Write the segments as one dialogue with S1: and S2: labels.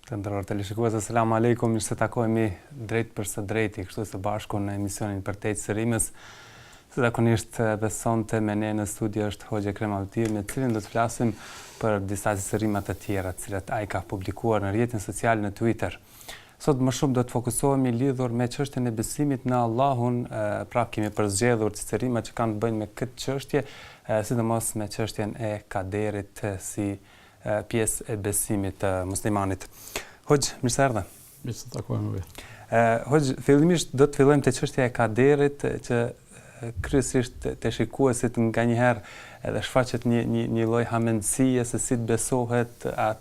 S1: Të ndërruar televizionistë, asalamu alaikum, mirë se takohemi drejt për së drejti, kështu së bashku në emisionin Përtej cicërimës. Se zakonisht besonte me ne në studio është hoxhë Ekrem Avdiu, me cilin do të flasim për disa cicërimat të tjera, të cilat ai ka publikuar në rrjetin social në Twitter. Sot më shumë do të fokusohemi lidhur me çështjen e besimit në Allahun, pra kemi përzgjedhur cicërima që kanë të bëjnë me këtë çështje, sidomos me çështjen e kaderit si pjesë e besimit të muslimanit. Hoxhë, mirë se erdhe.
S2: Mirë se takojmë vetë.
S1: Hoxhë, fillimisht do të fillojmë te çështja e kaderit që kryesisht te shikuesit nganjëherë edhe shfaqet një lloj hamendësie se si të besohet, a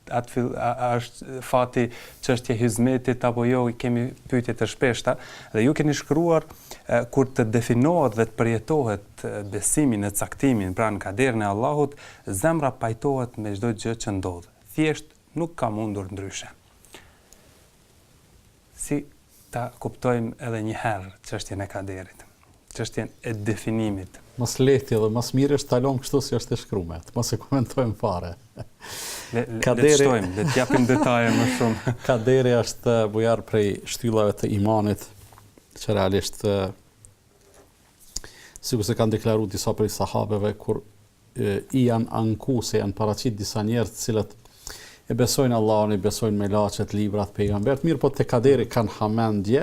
S1: është fati çështje hizmetit apo jo, kemi pyetje të shpeshta dhe ju keni shkruar kur të definohet dhe të përjetohet besimin e caktimin pra në kaderin e Allahut, zemra pajtohet me çdo gjë që ndodh. Thjesht nuk ka mundur ndryshe. Si ta kuptojmë edhe një herë çështjen e kaderit, çështjen e definimit.
S2: Mas lehti dhe mas mirë është talon kështu si është e shkruar, mos e komentojmë fare.
S1: Le të shtojmë, le të japim detaje më shumë.
S2: Kaderi është bujar prej shtyllave të imanit, që realisht sikur se kanë deklaruar disa prej sahabeve kur i janë anku se janë paraqit disa njerëz të cilët e besojnë Allahun, i besojnë melaqet, librat, pejgambert, mirë po te kaderi kanë hamendje.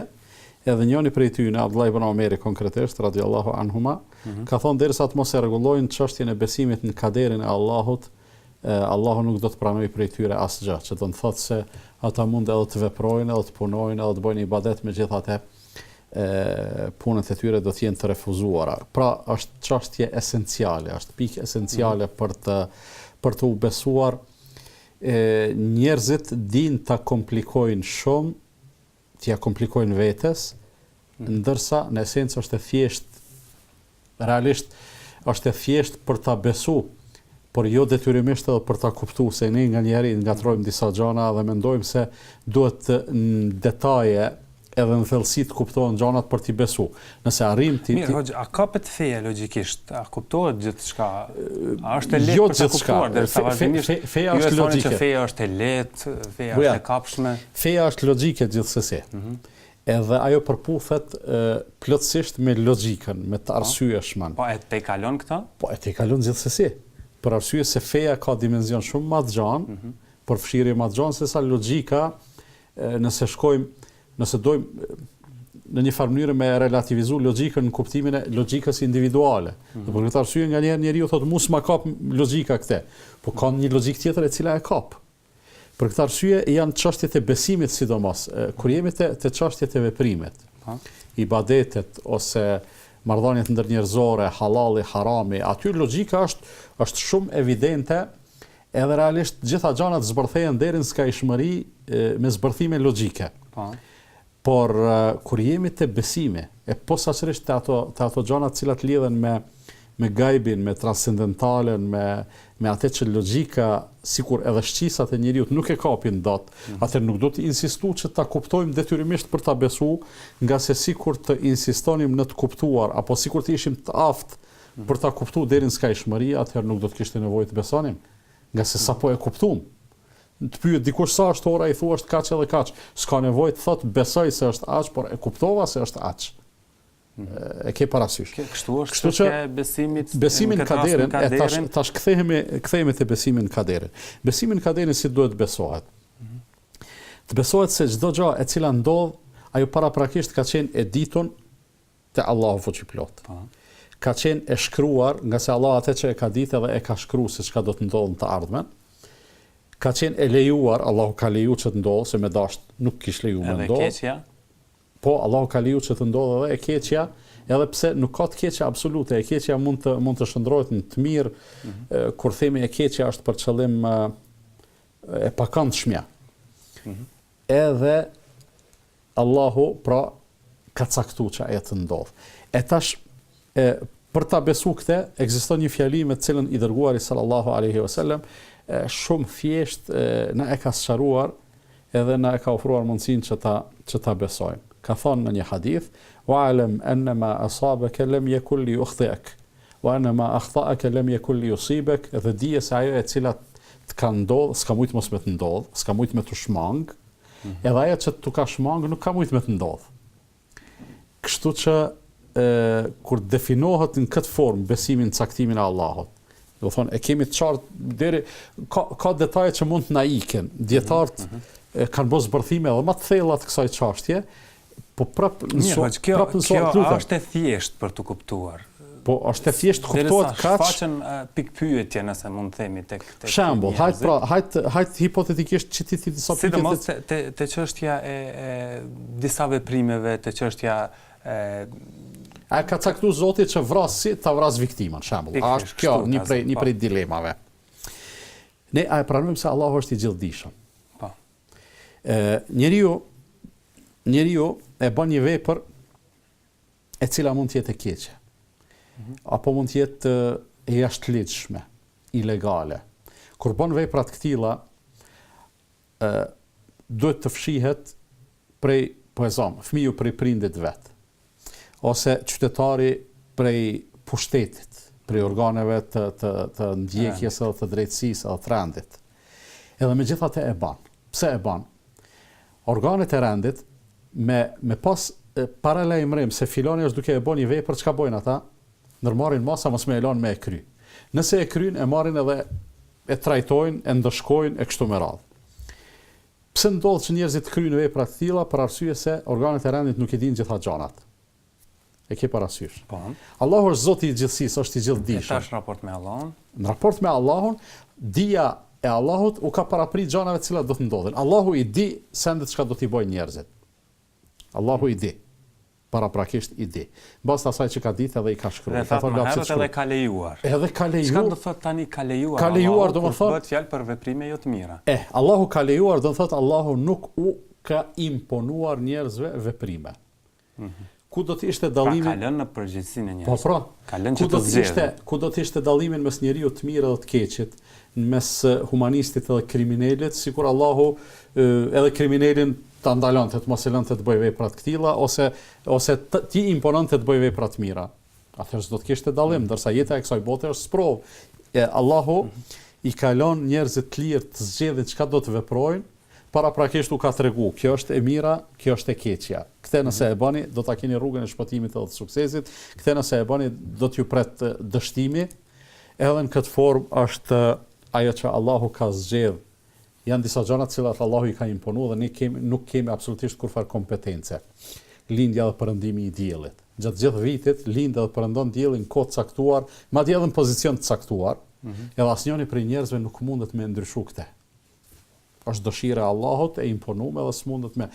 S2: Edhe njëri prej tyre, Abdullah ibn Omeri konkretisht, radhiyallahu anhuma, ka thonë derisa të mos e rregullojnë çështjen e besimit në kaderin e Allahut, Allahu nuk do të pranojë prej tyre asgjë, që do të thotë se ata mund edhe të veprojnë, edhe të punojnë, edhe të bëjnë ibadet, megjithatë punët e tyre do të jenë të refuzuara. Pra është çështje esenciale, është pikë esenciale për të u besuar. Njerëzit dinë ta komplikojnë shumë, t'ja komplikojnë vetes, ndërsa në esencë është e thjesht, realisht është e thjesht për ta besu, por jo detyrimisht edhe për ta kuptuar, se ne nganjëherë ngatrojmë disa gjëra dhe mendojmë se duhet në detaje edhe në thellësi të kuptohen gjërat për t'i besu. Nëse arrim ti
S1: Mirë, hoxha, a ka për feja logjikisht? A kuptohet gjithçka? A është e lehtë për ta kuptuar derisa vazhdimisht?
S2: Feja është logjike.
S1: Feja është e lehtë, feja është e kapshme.
S2: Feja është logjike gjithsesi. Edhe ajo përputhet plotësisht me logjikën, me të arsyeshmën.
S1: Po e te kalon këtë?
S2: Po e te kalon gjithsesi. Për arsye se feja ka dimension shumë më të gjanë, përfshirje më të gjanë se sa logjika, nëse dojmë në një farë mënyrë me relativizu logjikën në kuptimin e logjikës individuale. Dhe për këtë arsye nganjëherë njeriu thotë mos ma kap logjika këtë, po ka një logjikë tjetër e cila e kap. Për këtë arsye janë çështjet e besimit sidomos, kur jemi te çështjet e veprimit, ibadetet ose marrëdhëniet ndërnjerëzore, halali, harami, aty logjika është shumë evidente, edhe realisht gjitha gjanat zbërthehen deri në skajshmëri me zbërthime logjike. Por kur jemi te besimi, e posaçërisht te ato gjëra të cilat lidhen me gajbin, me transcendentalen, me atë që logjika, sikur edhe shqisat e njeriut nuk e kapin dot, atë nuk do të insistu që ta kuptojmë detyrimisht për ta besu, nga se sikur të insistonim në të kuptuar, apo sikur të ishim të aftë për ta kuptuar deri në skajshmëri, atëherë nuk do të kishte nevojë të besonim, nga se sapo e kuptuam. Të pyet dikush sa është ora, i thua është kaq edhe kaq. S'ka nevojë të thotë besoj se është aq, por e kuptova se është aq. E ke parasysh.
S1: Kështu është që
S2: besimin në kaderin, tash kthehemi te besimin në kaderin. Besimin në kaderin si duhet besohet? Të besohet se çdo gjë e cila ndodh, ajo paraprakisht ka qenë e ditur te Allahu fuqiplot. Ka qenë e shkruar, nga se Allah atë që e ka ditë edhe e ka shkruar se çka do të ndodhë në të ardhmen. Ka qenë e lejuar, Allahu ka lejuar që të ndodhë, se me dasht nuk kish lejuar me ndodhë.
S1: Edhe keqja?
S2: Po, Allahu ka lejuar që të ndodhë edhe e keqja, Edhe pse nuk ka të keqja absolute, e keqja mund të shndrohet në të mirë, kur themi e keqja është për qëllim e pakëndshmja. Edhe Allahu pra ka caktuar që ajo të ndodh. E tash për ta besu këtë, ekziston një fjali me të cilën i dërguari sallallahu alaihi wasallam shumë thjesht na e ka sqaruar edhe na e ka ofruar mundësinë që ta besojmë. Ka thonë në një hadith: "Wa'lam annama asabaka lam yakul li yukhti'ak, wa annama akhta'aka lam yakul li yusibak", dhe dije se ajo e cila të ka ndodhur, s'ka mujt mos me të ndodh, s'ka mujt me të shmang, edhe ajo që të ka shmang nuk ka mujt me të ndodh. Kështu që kur definohet në këtë formë besimin në caktimin e Allahut, do thonë e kemi të qartë deri ka detaje që mund të na iken. Dietarët kanë bërë zbërthime edhe më të thella të kësaj çështje, po prapë
S1: kjo është e thjeshtë për të kuptuar.
S2: Po është e thjeshtë kuptohet kaq.
S1: Shfaqen pikpyetje, nëse mund të themi tek
S2: shembull, hajt hipotetikisht që ti disa pyetje.
S1: Sidomos te çështja e disa veprimeve, te çështja
S2: a ka caktuar Zoti që ta vras viktimën, shembull. A është kjo një prej dilemave? Ne a e pranojmë se Allahu është i gjithdijshëm?
S1: Po.
S2: Njeriu e bën një vepër e cila mund të jetë e keqe. Apo mund të jetë e jashtëligjshme, ilegale. Kur bën vepra të këtilla, duhet të fshihet prej fëmiu prej prindit vet, ose qytetari prej pushtetit, prej organeve të ndjekjes edhe të drejtësisë edhe të rendit. Edhe megjithatë e bën. Pse e bën? Organet e rendit me pas paralajmërim se filoni është duke e bën një vepër, çka bojnë ata? Ndërmarrin masa mos me e lënë me e kry. Nëse e kryn, e marrin edhe e trajtojnë, e ndëshkojnë e kështu me radhë. Pse ndodh që njerëzit kryjnë vepra të tilla? Për arsye se organet e rendit nuk i dinë gjitha gjanat. E ke parasysh.
S1: Po.
S2: Allahu është Zoti i gjithësisë, është i gjithdijshëm.
S1: Tash raport me Allahun.
S2: Në raport me Allahun, dija e Allahut u ka paraprit gjanave të cilat do të ndodhin. Allahu i di sendet çka do t'i bëjnë njerëzit. Allahu i di. Paraprakisht i di. Mbas asaj që ka ditë edhe i ka shkruar.
S1: Edhe ka lejuar.
S2: Edhe ka lejuar.
S1: Çka do thot tani ka lejuar?
S2: Ka lejuar do të thotë
S1: bëhet fjalë për veprime jo të mira.
S2: Allahu ka lejuar do të thotë Allahu nuk u ka imponuar njerëzve veprime. Ku do të ishte dallimi?
S1: Ka lënë në përgjegjësinë e njerëzve.
S2: Po pra.
S1: Ka lënë që të zgjedhë.
S2: Ku do të ishte dallimin mes njeriu të mirë dhe të keqit, mes humanistit dhe kriminalit, sikur Allahu edhe kriminalin ta ndalonte të mos e lënte të bëjë vepra të këtilla ose ti impononte të bëjë vepra të mira. Atëherë do të kishte dallim, ndërsa jeta e kësaj bote është sprov. Allahu i ka lënë njerëzit të lirë të zgjedhin çka do të veprojnë, paraprakisht u ka tregu, kjo është e mira, kjo është e keqja. Këtë nëse e bëni, do ta keni rrugën e shpëtimit edhe të suksesit. Këtë nëse e bëni, do t'ju pret dështimi. Edhe në këtë formë është ajo që Allahu ka zgjedhur. Janë disa gjëra të cilat Allahu i ka imponuar dhe ne nuk kemi absolutisht kurfar kompetence. Lindja dhe perëndimi i diellit. Gjatë gjithë vitit lind dhe perëndon diellin në kohë të caktuar, madje edhe në pozicion të caktuar. Edhe asnjëri prej njerëzve nuk mundet me ndryshu këtë. Është dëshira e Allahut e imponuar edhe s'mundet me.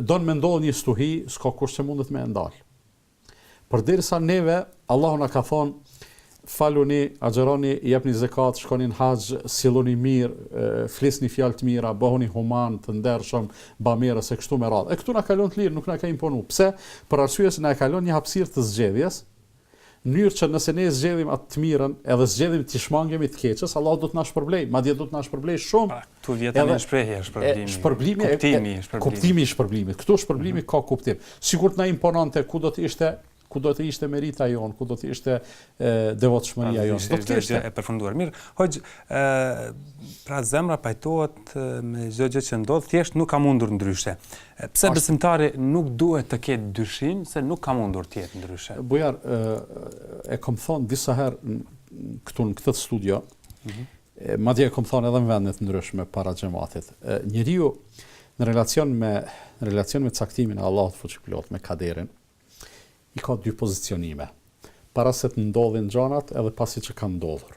S2: Don me ndodh një stuhi, s'ka kush që mundet me ndal. Përderisa neve Allahu na ka thonë faluni, agjeroni, jepni zekat, shkoni në haxh, silloni mirë, flisni fjalë të mira, bëhuni human, të ndershëm, bamirës e kështu me radhë. E këtu na kalon të lirë, nuk na ka imponuar. Pse? Për arsye se na e kalon një hapësirë të zgjedhjes, në mënyrë që nëse ne zgjedhim atë të mirën, edhe zgjedhim të shmangemi të keqës, Allahu do të na shpërblej, madje do të na shpërblej shumë.
S1: Tu vjen tani shprehja shpërblimi.
S2: Kuptimi i shpërblimit. Këtu shpërblimi ka kuptim. Sigur të na impononte ku do të ishte merita jon, ku do të ishte devotshmëria jon. Do të ishte
S1: e përfunduar. Mirë, hoxh, pra zemra pajtohet me çdo gjë që ndodh, thjesht nuk ka mundur ndryshe. Pse besimtari nuk duhet të ketë dyshim se nuk ka mundur të jetë ndryshe?
S2: Bujar, e kam thonë disa herë këtu në këtë studio, madje e kam thonë edhe në vende të ndryshme para xhamatit. Njeriu në relacion me caktimin e Allahut fuqiplot, me kaderin, i ka dy pozicionime. Para se të ndodhin gjanat edhe pasi që kanë ndodhur.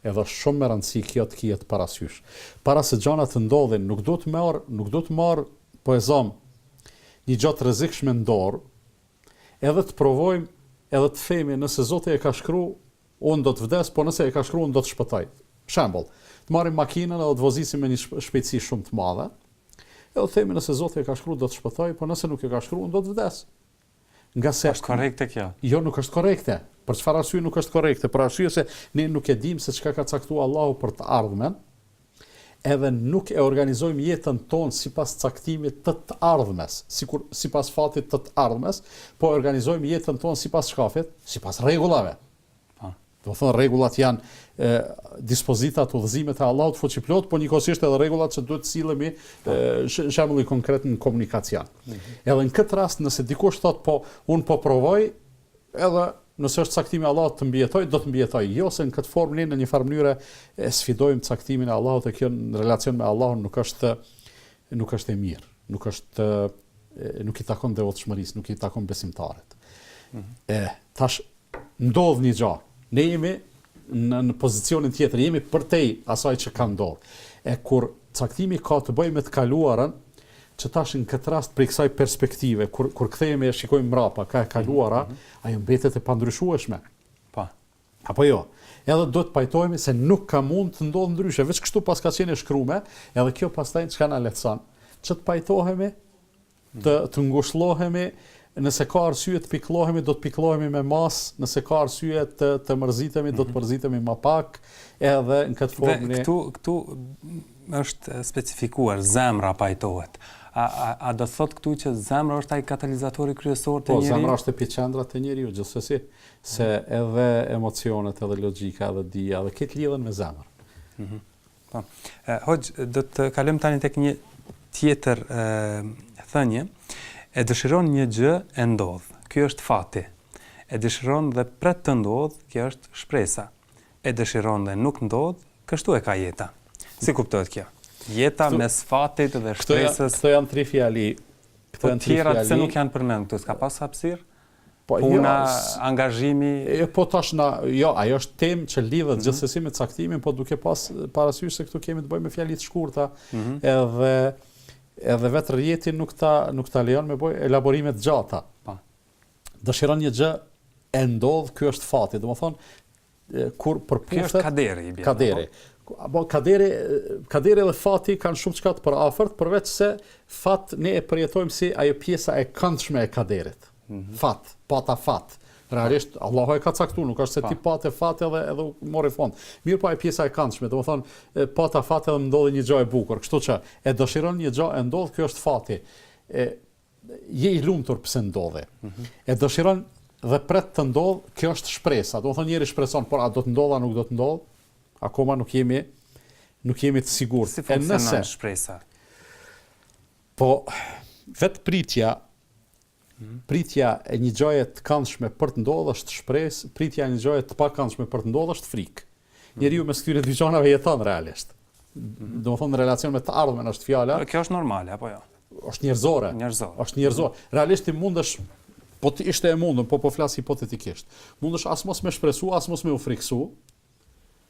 S2: Edhe shumë me rëndësi kjo të kijet parasysh. Para se gjanat të ndodhin, nuk do të marr, po e zom, një gjatë rrezikshme në dorë, edhe të provojmë edhe të themi nëse Zoti e ka shkruar, unë do të vdes, po nëse e ka shkruar, unë do të shpëtoj. Shembull, të marrim makinën edhe të vozisim me një shpejtësi shumë të madhe. Edhe të themi nëse Zoti e ka shkruar, do të shpëtoj, po nëse nuk e ka shkruar, unë do të vdes. Nga se
S1: është korrekte kjo?
S2: Jo, nuk është korrekte. Për çfarë arsye nuk është korrekte? Për arsye se ne nuk e dimë se çka ka caktuar Allahu për të ardhmen, edhe nuk e organizojmë jetën tonë sipas caktimit të ardhmes, sipas fatit të ardhmes, po organizojmë jetën tonë sipas shkafit, sipas rregullave. Do të thonë rregullat janë dispozitat, udhëzimet e Allahut fuqiplot, po njëkohësisht edhe rregullat që duhet të sillemi shembulli konkret në komunikacion. Edhe në këtë rast nëse dikush thotë po unë po provoj, edhe nëse është caktimi i Allahut të mbijetoj, do të mbijetoj. Jo se në këtë formë ne në një farë mënyrë e sfidojmë caktimin e Allahut e kjo në relacion me Allahun nuk është e mirë, nuk i takon devotshmërisë, nuk i takon besimtarit. Tash ndodh një gjë. Ne jemi në pozicionin tjetër, jemi përtej asaj që ka ndodhur. E kur caktimi ka të bëjë me të kaluarën, që tash në këtë rast për kësaj perspektive, kur kthehemi e shikojmë mbrapa, ka e kaluara, ajo mbetet e pandryshueshme.
S1: Po.
S2: Apo jo? Edhe do të pajtohemi se nuk ka mund të ndodhë ndryshe, veç kështu pas ka qenë e shkrume, edhe kjo pastaj çka na lehtëson, që të pajtohemi, të ngushëllohemi, nëse ka arsye të pikëllohemi, do të pikëllohemi me mas, nëse ka arsye të mërzitemi, do të mërzitemi më pak, edhe në këtë formë ne...
S1: Këtu është specifikuar, zemra pajtohet. A do thot këtu që zemra është ai katalizatori kryesor të njeriu?
S2: Po, zemra është epiqendra e njeriu, gjithsesi, se edhe emocionet, edhe logjika, edhe dija, edhe këtë lidhen me zemrën.
S1: Po. Hoxh, do të kalojmë tani tek një tjetër thënie. E dëshiron një gjë e ndodh. Ky është fati. E dëshiron dhe pret të ndodh, kjo është shpresa. E dëshiron dhe nuk ndodh, kështu e ka jeta. Si kuptohet kjo? Jeta mes fatit dhe shpresës.
S2: Këto janë tri fjali.
S1: Po tjerat se nuk janë përmend këtu, s'ka pas hapësirë? Puna, angazhimi.
S2: Po tash jo, ajo është temë që lidhet gjithsesi me caktimin, po duke pas parasysh se këtu kemi të bëjmë me fjali të shkurta, edhe vetë rjeti nuk ta lejon me bëj elaborime të gjata. Dëshiron një gjë e ndodh, ky është fati. Domethënë kur përputhet.
S1: Ky është kaderi i bie.
S2: Kaderi. Kaderi dhe fati kanë shumë çka të përafërt, përveç se fat ne e përjetojmë si ajo pjesa e këndshme e kaderit. Fat, pata fat. Realisht Allahu e ka caktuar, nuk është se ti patë fat edhe mori fond. Mirë, po ai pjesa e këndshme, domethënë pata fat edhe ndodhi një gjë e bukur, kështu që e dëshiron një gjë e ndodh, kjo është fati. Je i lumtur pse ndodhi. E dëshiron dhe pret të ndodh, kjo është shpresa. Domethënë njëri shpreson, por a do të ndodha, nuk do të ndodh? Akoma nuk jemi të sigurt.
S1: Si funksionon shpresa?
S2: Po vetë pritja e një gjëje të këndshme për të ndodhur është shpresë, pritja e një gjëje të pakëndshme për të ndodhur është frikë. Njeriu mes këtyre dy gjërave jeton realisht. Domethënë në relacion me të ardhmen është fjala.
S1: Kjo është normale apo jo?
S2: Është njerëzore. Është njerëzore. Realisht ti mundesh, po ti ishte e mundur, po flas hipotetikisht. Mundesh as mos me shpresu, as mos me u friksu.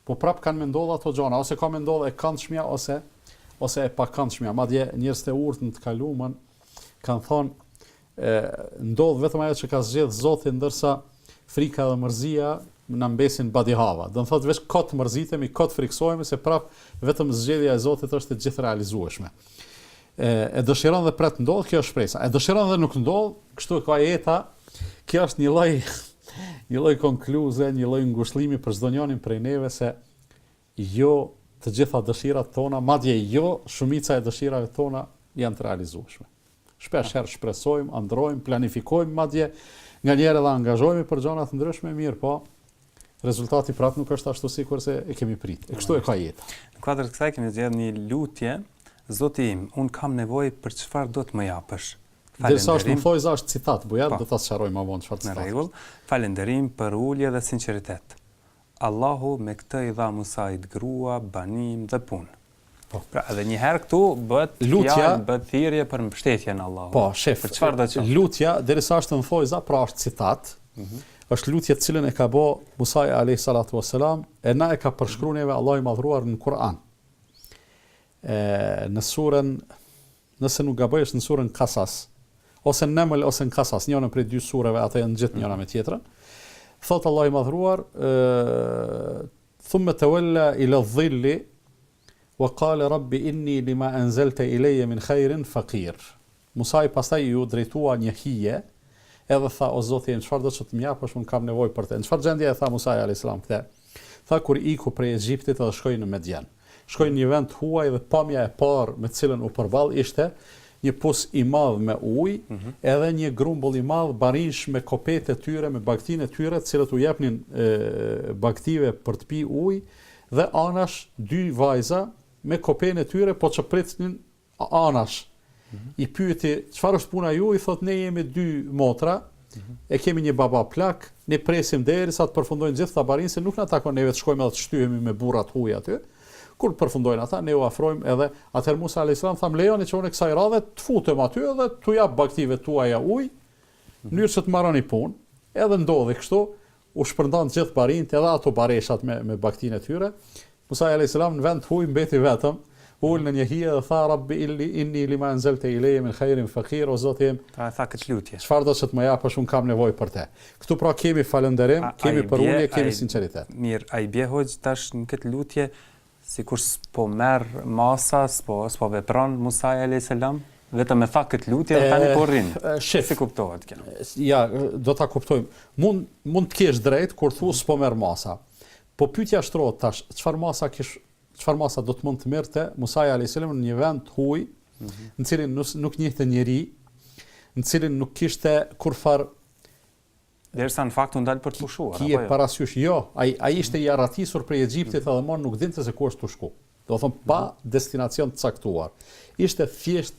S2: Po prap kanë mendova ato gjëra, ose ka mendova e këndshmja ose e pakëndshmja. Madje njerëz të urtë në të kaluamën kanë thonë ndodh vetëm ajo që ka zgjedh Zoti, ndërsa frika dhe mërzia na mbesin badihava. Do të thotë vetë kot mërzitemi, kot friksohemi se prap vetëm zgjedhja e Zotit është e gjithë realizueshme. E dëshiron dhe pret ndodh, kjo është shpresa. E dëshiron dhe nuk ndodh, kështu ka jeta. Kjo është një lloj konkluze, një lloj ngushëllimi për çdo njërin prej neve se jo të gjitha dëshirat tona, madje jo shumica e dëshirave tona janë të realizueshme. Shpesh herë shpresojmë, ëndrrojmë, planifikojmë, madje nganjëherë edhe angazhohemi për gjëra të ndryshme, mirë, po rezultati prap nuk është ashtu sikur se e kemi prit. E kështu e ka jeta.
S1: Në kuadër të kësaj kemi zgjedhur një lutje, Zoti im, un kam nevojë për çfarë do të më japësh.
S2: Derisa është në thojza është citat, bujar, do ta sqaroj më vonë çfarë citat.
S1: Në rregull. Falënderim për ulje dhe sinqeritet. Allahu me këtë i dha Musait grua, banim dhe punë. Pra edhe një herë këtu bëhet lutja, bëhet thirrje për mbështetjen e Allahut.
S2: Po, shef,
S1: për çfarë do të thotë?
S2: Lutja derisa është në thojza, pra është citat. Është lutje të cilën e ka bë Musa alayhi salatu wassalam, e na e ka përshkruar neve Allahu i madhruar në Kur'an. Në surën, nëse nuk gaboj, është në surën Kasas, ose në Naml ose në Kasas, njëra prej dy sureve, ato janë gjithë njëra me tjetrën. Thot Allah i madhruar, thumma tawalla ila dhilli wa qala rabbi inni lima anzalta ilayya min khairin faqir. Musa i pastaj ju drejtua një hije, edhe tha o Zoti, çfarë do të më japësh, unë kam nevojë për të. Në çfarë gjendje e tha Musa alayhis salam këtë? Tha kur iku prej Egjiptit edhe shkoi në Median. Shkoi në një vend huaj dhe pamja e parë me cilën u përball ishte një pus i madh me ujë, edhe një grumbull i madh barinsh me kopet e tyre, me bagtinë e tyre, të cilët u jepnin bagtive për të pi ujë, dhe anash dy vajza me kopen e tyre, po që pritnin anash. I pyeti, çfarë është puna ju? I thot, ne jemi dy motra, e kemi një baba plak, ne presim derisa të përfundojnë gjithë ta barinë, se nuk na takon neve të shkojmë edhe të shtyhemi me burrat huaj aty. Kur përfundojnë ata, ne u afrojmë edhe atëherë Musa alayhis salam tham lejoni që unë kësaj radhe të futem aty edhe t'u jap bagtive tuaja ujë, në mënyrë që të marroni punë. Edhe ndodhi kështu, u shpërndan gjithë barinët, edhe ato bareshat me bagtinë e tyre. Musa alayhis salam në vend huaj mbeti vetëm, ul në një hije dhe tha rabbi inni lima anzalta ilayya min khairin faqir, o Zoti im,
S1: tha këtë lutje.
S2: Çfarë do të më japësh, unë kam nevojë për te. Këtu pra kemi falënderim, kemi përulje, kemi sinqeritet.
S1: Mirë, ai bie hoxh tash në këtë lutje sikur s'po merr masa, s'po vepron Musa alayhis salam, vetëm e tha këtë lutje dhe tani po rrin. Si kuptohet kjo?
S2: Ja, do ta kuptojmë. Mund të kesh drejt kur thu s'po merr masa. Po pyetja shtrohet tash, çfarë masa do të mund të merrte Musa alayhis salam në një vend huaj, në cilin nuk njihte njeri, në cilin nuk kishte kurfar,
S1: derisa në fakt u ndal për të pushuar.
S2: Ki e parasysh, jo, ai ishte i arratisur prej Egjiptit edhe mon nuk dinte se ku është të shku. Do thonë pa destinacion të caktuar. Ishte thjesht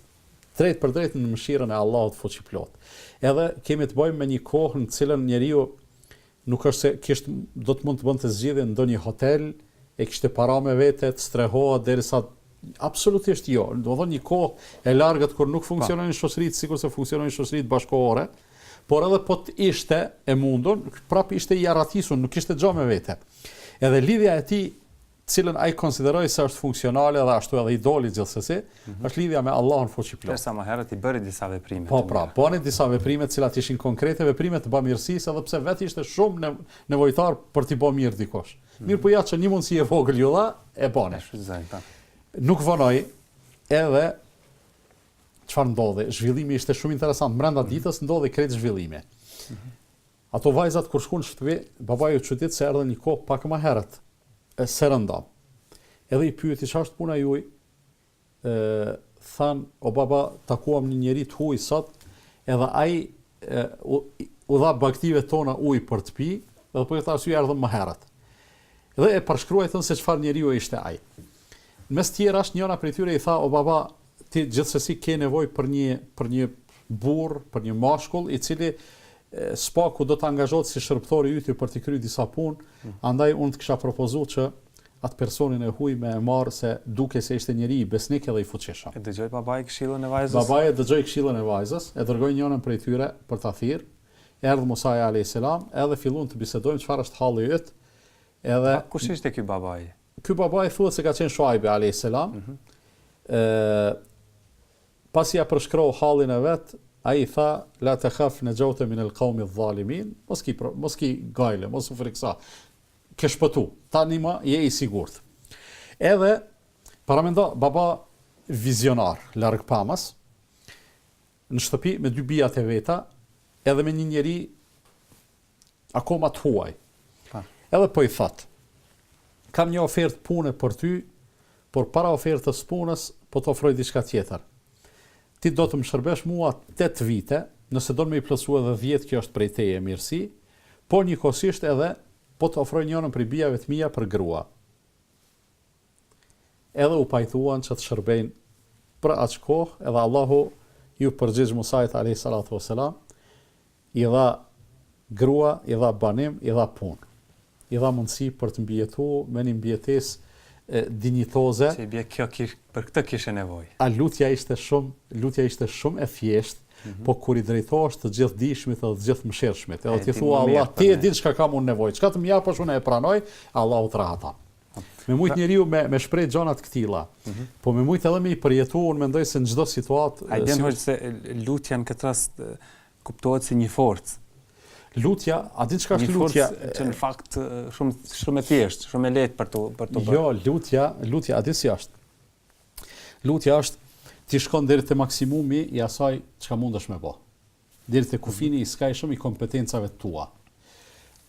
S2: drejt për drejt në mëshirën e Allahut fuqiplot. Edhe kemi të bëjmë me një kohë në cilën njeriu nuk është se do të mund të bënte zgjedhje në ndonjë hotel, e kishte para me vete, të strehohet derisa absolutisht jo. Do thonë një kohë e largët kur nuk funksionojnë shoqëritë sikur se funksionojnë shoqëritë bashkëkohore, por edhe po të ishte e mundur, prap ishte i arratisur, nuk ishte gjë me vete. Edhe lidhja e tij, cilën ai konsideroi se është funksionale dhe ashtu edhe i doli gjithsesi, është lidhja me Allahun fuqiplot.
S1: Derisa më herët i bëri disa veprime.
S2: Po pra, bëni disa veprime të cilat ishin konkrete, veprime të bamirësisë, edhe pse vetë ishte shumë nevojtar për t'i bërë mirë dikush. Mirë po ja që një mundësi e vogël ju dha, e bane. Nuk vonoi, edhe çfarë ndodhi? Zhvillimi ishte shumë interesant. Brenda ditës ndodhi krejt zhvillimi. Ato vajzat kur shkuan në shtëpi, babai u çudit se erdhën një kohë pak më herët. Se rëndam. Edhe i pyeti çfarë është puna juaj? Than, o baba, takuam një njeri të huaj sot, edhe ai u dha bagtive tona ujë për të pi, edhe për këtë arsye erdhëm më herët. Dhe e përshkruajtën se çfarë njeriu ishte ai. Mes tjerash njëra prej tyre i tha, o baba, ti gjithsesi ke nevojë për një burr, për një mashkull i cili spaku do të angazhohet si shërbëtori yti për të kryer disa punë, andaj unë të kisha propozuar që atë personin e huaj me e marr se duke se ishte njeri i besnik edhe i fuqishëm.
S1: E dëgjoi babai këshillën e vajzës?
S2: Babai e dëgjoi këshillën e vajzës, e dërgoi njërin prej tyre për ta thirrë. Erdhi Musa alayhis salam, edhe filluan të bisedojnë çfarë është halli yt. Edhe
S1: kush ishte ky babai?
S2: Ky babai thuhet se ka qenë Shuaibi alayhis salam. Pasi ja përshkroi hallin e vet, ai tha la takhaf najawta min al-qawmi adh-dhalimin, mos ki gajle, mos u friksa. Ke shpëtu, tani më je i sigurt. Edhe paramendo baba vizionar, larg pamës, në shtëpi me dy bijat e veta, edhe me një njeri akoma të huaj. Edhe po i thot, kam një ofertë pune për ty, por para ofertës punës po të ofroj diçka tjetër. Ti do të më shërbesh mua 8 vite, nëse do të më i plotësua edhe 10, kjo është prej teje mirësi, por njëkohësisht edhe po të ofroj njërin prej bijave të mia për grua. Edhe u pajtuan që të shërbejnë për atë kohë, edhe Allahu ju përgjigj Musait alayhis salatu wassalam, i dha grua, i dha banim, i dha punë. I dha mundësi për të mbijetuar me një mbjetesë dinjitoze.
S1: Se bie kjo për këtë kishe nevojë.
S2: A lutja ishte shumë e thjeshtë, po kur i drejtohesh të gjithë dishmit dhe të gjithë mëshirshmit, edhe ti thua Allah, ti e din çka kam unë nevojë, çka të më japësh unë e pranoj, Allahu të rahatan. Me mujt njeriu me shpreh gjona të këtilla, po me mujt edhe me i përjetuar, unë mendoj se në çdo situatë.
S1: Ai den hoxh se lutja në këtë rast kuptohet si një forcë.
S2: Lutja, a din çka është lutja?
S1: Që në fakt shumë e thjeshtë, shumë e lehtë për të bërë.
S2: Jo, lutja a din si është? Lutja është ti shkon deri te maksimumi i asaj çka mundesh me bë. Deri te kufini i skajshëm i kompetencave tua.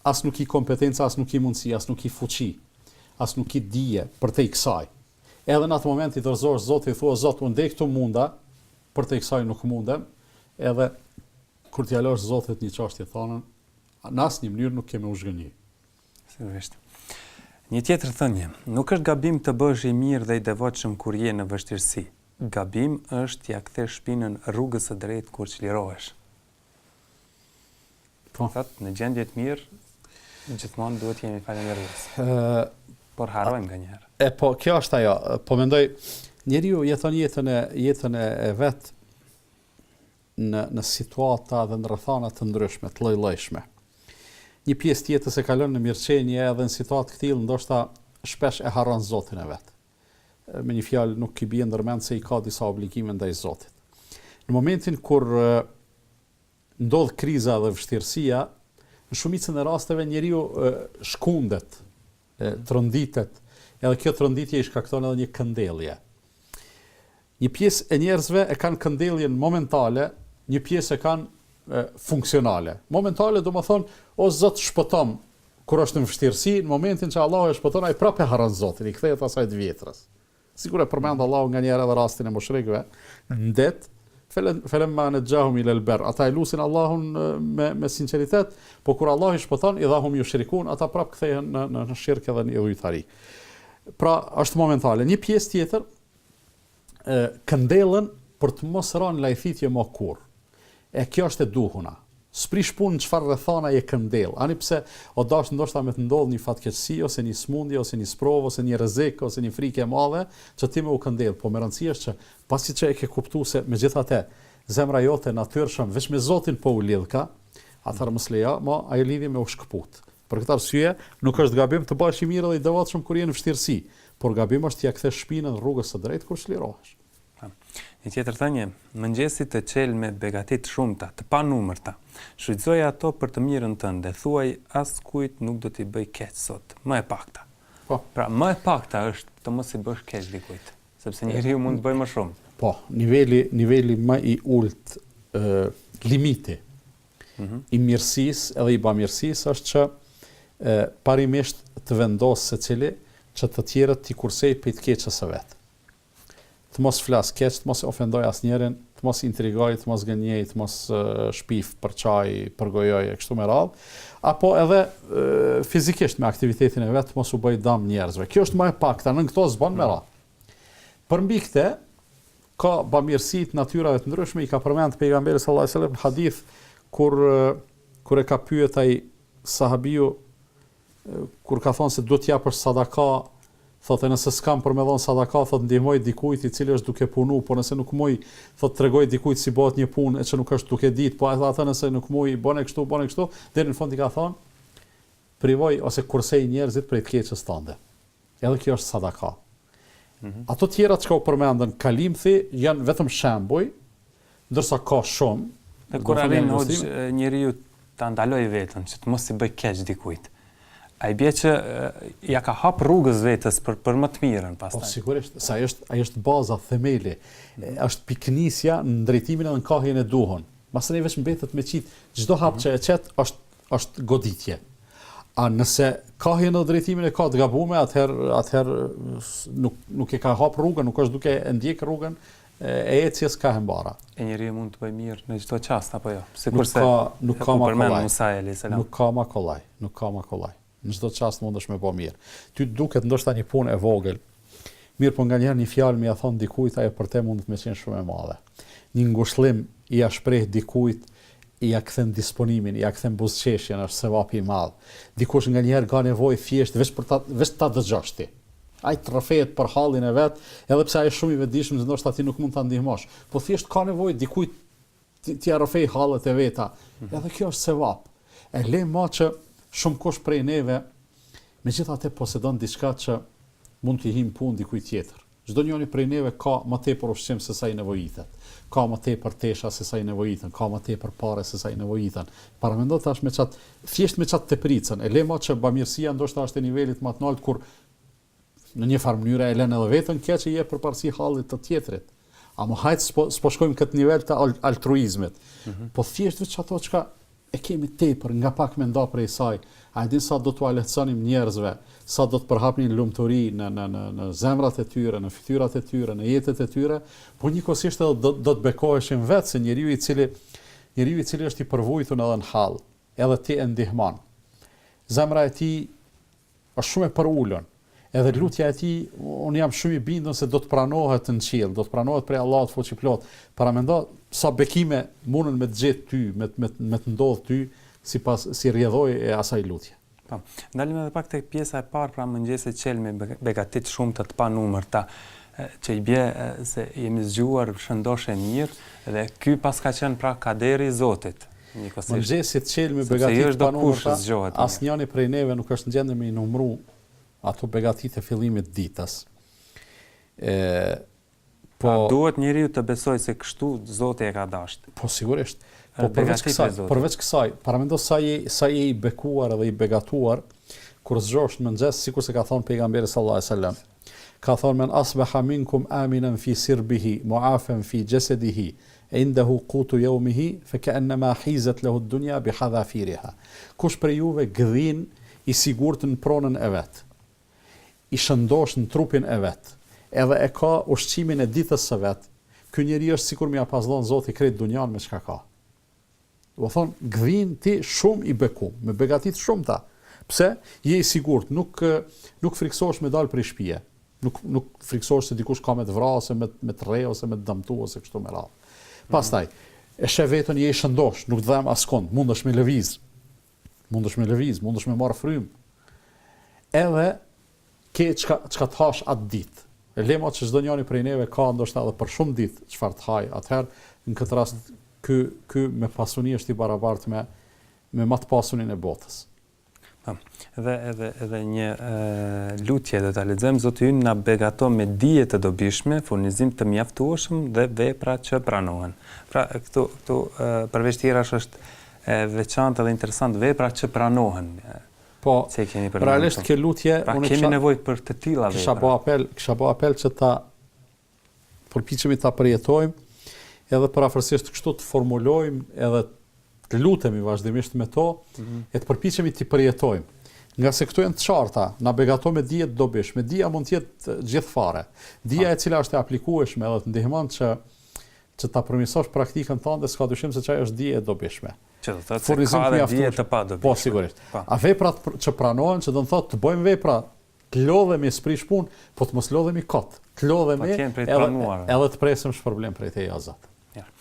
S2: As nuk i kompetenca, as nuk i mundësi, as nuk i fuqi, as nuk i dije për te i kësaj. Edhe në atë moment i dorëzosh Zotit i thua Zot, unë këtu munda, për te i kësaj nuk mundem, edhe kur t'ja lësh Zotit një çështje thonën, në asnjë mënyrë nuk kemi u zhgënjë.
S1: Sigurisht. Një tjetër thënie, nuk është gabim të bësh i mirë dhe i devotshëm kur je në vështirësi. Gabim është t'ia kthesh shpinën rrugës së drejtë kur çlirohesh.
S2: Po.
S1: Thatë, në gjendje të mirë, gjithmonë duhet jemi falëndërues. Por harrojmë nganjëherë.
S2: Po, kjo është ajo. Po mendoj, njeriu jeton jetën e vet në situata dhe në rrethana të ndryshme, të lloj-llojshme. Një pjesë tjetër e kalon në mirëqenie edhe në situatë të tillë ndoshta shpesh e harron Zotin e vet. Me një fjalë nuk i bie ndërmend se i ka disa obligime ndaj Zotit. Në momentin kur ndodh kriza dhe vështirësia, në shumicën e rasteve njeriu shkundet, tronditet, edhe kjo tronditje i shkakton edhe një këndellje. Një pjesë e njerëzve e kanë këndelljen momentale, një pjesë e kanë funksionale. Momentale do më thonë, o Zot shpëtom, kur është në vështirësi, në momentin që Allah e shpëton, ai prapë e harron Zotin, i kthehet asaj të vjetrës. Sigur e përmend Allahu nganjëherë edhe rastin e mushrikëve, ndet, felemma najahum ila al-bar. Ata e lusin Allahun me sinqeritet, por kur Allah i shpëton, idahum yushrikun, ata prapë kthehen në shirk edhe në idhujtari. Pra, është momentale. Një pjesë tjetër këndellën për të mos rënë lajthitje më kurr. E kjo është e duhuna. Sprish punë çfarë rrethana je këndell. Ani pse o dash ndoshta me të ndodh një fatkeqësi ose një smundje ose një sprovë ose një rrezik ose një frikë e madhe, që ti më u këndell, po më rëndësi është që pasi që e ke kuptuar se megjithatë zemra jote natyrshëm veç me Zotin po u lidh ka, atëherë mos lejo, ajo lidhje me u shkput. Për këtë arsye nuk është gabim të bësh i mirë dhe i devotshëm kur je në vështirësi, por gabim është t'ia kthesh shpinën rrugës së drejtë kur çlirohesh.
S1: Një tjetër thënie, mëngjesi të qel me begati të shumta, të panumërta. Shfrytëzoj ato për të mirën tënde, thuaj askujt nuk do t'i bëj keq sot, më e pakta.
S2: Po.
S1: Pra, më e pakta është të mos i bësh keq dikujt, sepse njeriu mund të bëjë më shumë.
S2: Po, niveli më i ulët limiti i mirësisë edhe i bamirësisë është që parimisht të vendosë secili që të tjerët t'i kursej për të keqës së vet. Të mos flas keq, të mos ofendoj asnjërin, të mos intrigoj, të mos gënjej, të mos shpif për çaj, për gojoj e kështu me radhë, apo edhe fizikisht me aktivitetin e vet të mos u bëj dëm njerëzve. Kjo është më e pakta, në këto s'bën me radhë. Përmbi këtë ka bamirësi të natyrave të ndryshme, i ka përmend pejgamberi sallallahu alajhi wasallam në hadith kur e ka pyet ai sahabiu kur ka thonë se do t'ja për sadaka, thotë nëse s'kam për me dhon sadaka, thotë ndihmoj dikujt i cili është duke punu, por nëse nuk muj, thotë tregoj dikujt si bëhet një punë e që nuk është duke ditë, po atë nëse nuk muj, bën e kështu, deri në fund i ka thonë, privoj ose kursej njerëzit prej të keqës tënde. Edhe kjo është sadaka. Ato tjera që ka u përmendën kalimthi janë vetëm shembuj, ndërsa ka shumë.
S1: Dhe kur arrin njeriu ta ndaloj veten, që të mos i bëj keq dikujt. Ai bie që ja ka hap rrugës vetes për më të mirën pastaj.
S2: Po sigurisht, sa ai është baza, themeli, është piknisja në drejtimin edhe në kahjen e duhur. Masë ne veç mbetet me qit, çdo hap që e çet është goditje. A nëse kahjen në drejtimin e ka të gabuar, atëherë nuk e ka hap rrugën, nuk është duke e ndjek rrugën e ecjes ka mbara.
S1: E njeriu mund të bëjë mirë në çdo çast apo jo?
S2: Sikurse nuk ka
S1: më
S2: kollaj. Nuk ka më kollaj. Në çdo çast mundesh me bë mirë. Ty duket ndoshta një punë e vogël. Mirë, po nganjëherë një fjalë më ia thon dikujt, ajo për te mund të më qenë shumë e madhe. Një ngushëllim i ia shpreh dikujt, i ia kthen disponimin, i ia kthen buzëqeshjen, është sevap i madh. Dikush nganjëherë ka nevojë thjesht veç ta dëgjosh ti. Ai trofeet për hallin e vet, edhe pse ai është shumë i vetëdijshëm, ndoshta ti nuk mund ta ndihmosh, po thjesht ka nevojë dikujt ti rrofej hallet e veta. Edhe kjo është sevap. E le më që shumë kush prej neve megjithatë posedon diçka që mund t'i him punë dikujt tjetër. Çdo njëri prej neve ka më tepër ushqim se sa i nevojitet. Ka më tepër tesha se sa i nevojiten, ka më tepër parë se sa i nevojiten. Para mendo tash me çat thjesht me çat tepricën. E lema që bamirësia ndoshta është e nivelit më të lartë kur në një farë mënyrë e lën edhe veten kjo që jep përparësi hallit të tjetrit. Ama hajt s'po shkojmë këtë nivel të altruizmit. Po thjesht veç ato çka e kemi tepër nga pak me nda prej saj. A e din sa do t'u lehtësonim njerëzve, sa do të përhapnin lumturi në zemrat e tyre, në fytyrat e tyre, në jetët e tyre, po njëkohësisht edhe do të bekoheshin vetë se njeriu i cili është i përvojtur edhe në hall, edhe ti e ndihmon. Zemra e tij është shumë e përulur. Edhe lutja e tij, unë jam shumë i bindur se do të pranohet në qiell, do të pranohet prej Allahut fuqiplot. Para mendo sa bekime mundën me të gjetë ty, me të ndodh ty si rrjedhoj e asaj lutje.
S1: Po. Ndalim edhe pak tek pjesa e parë, pra mëngjesit qelmi begatit shumë të panumërta, që i bie se jemi zgjuar shëndoshë mirë dhe ky pas ka qenë pra kaderi i Zotit.
S2: Mëngjesit qelmi begatit të panumërta, asnjëri prej neve nuk është në gjendje me i numëru ato begatit e fillimit ditës.
S1: Duhet njeriu të besoj se kështu Zoti e ka dashur.
S2: Po sigurisht. Po përveç kësaj, paramendo sa je i bekuar edhe i begatuar kur zgjohesh në mëngjes, sikur se ka thënë pejgamberi sallallahu alajhi wasallam. Ka thënë men asbaha minkum aminan fi sirbihi, muafan fi jasadihi, indahu qutu yawmihi, fa ka'annama hizat lahu ad-dunya bi hadafiriha. Kush për juve gdhin i sigurt në pronën e vet, i shëndosh në trupin e vet, edhe e ka ushqimin e ditës së vet, ky njeri është sikur më ia pasdhon Zoti krejt dunjan me çka ka. Do thon gdhin ti shumë i bekum, me begatit shumë ta. Pse? Je i sigurt, nuk friksohesh me dal prej shtëpie. Nuk friksohesh se dikush ka me të vrasë, me të rrejë ose me të dëmtu ose kështu me radhë. Pastaj, e sheh veten je i shëndosh, nuk të dhem askund, mundesh me lëviz, mundesh me marr frymë. Edhe ke çka të hash atë ditë. E lema që çdo njëri prej neve ka ndoshta edhe për shumë ditë çfarë të haj. Atëherë në këtë rast ky me pasuni është i barabartë me më të pasunin e botës.
S1: Edhe një lutje do ta lexojmë. Zoti ynë na begato me dije të dobishme, furnizim të mjaftueshëm dhe vepra që pranohen. Pra këtu përveç tjerash është veçantë dhe interesant vepra që pranohen.
S2: Po, realisht kjo lutje
S1: unë kemi nevojë për të tilla vepra.
S2: Kisha bë apel që ta përpiqemi ta përjetojmë, edhe parafërsisht kështu të formulojmë edhe të lutemi vazhdimisht me to, e të përpiqemi të përjetojmë. Nga se këto janë të qarta, na begato me dije të dobishme. Dija mund të jetë gjithfare. Dija e cila është e aplikueshme edhe të ndihmon që ta përmirësosh praktikën tënde, s'ka dyshim se çaj është dije e dobishme.
S1: Që do thotë se ka dhe dije të padobishme.
S2: Po sigurisht. A veprat që pranohen, që do të thotë të bëjmë vepra, të lodhemi sprish punë, po të mos lodhemi kot. Të lodhemi edhe të presim shpërblim prej teje o Zot.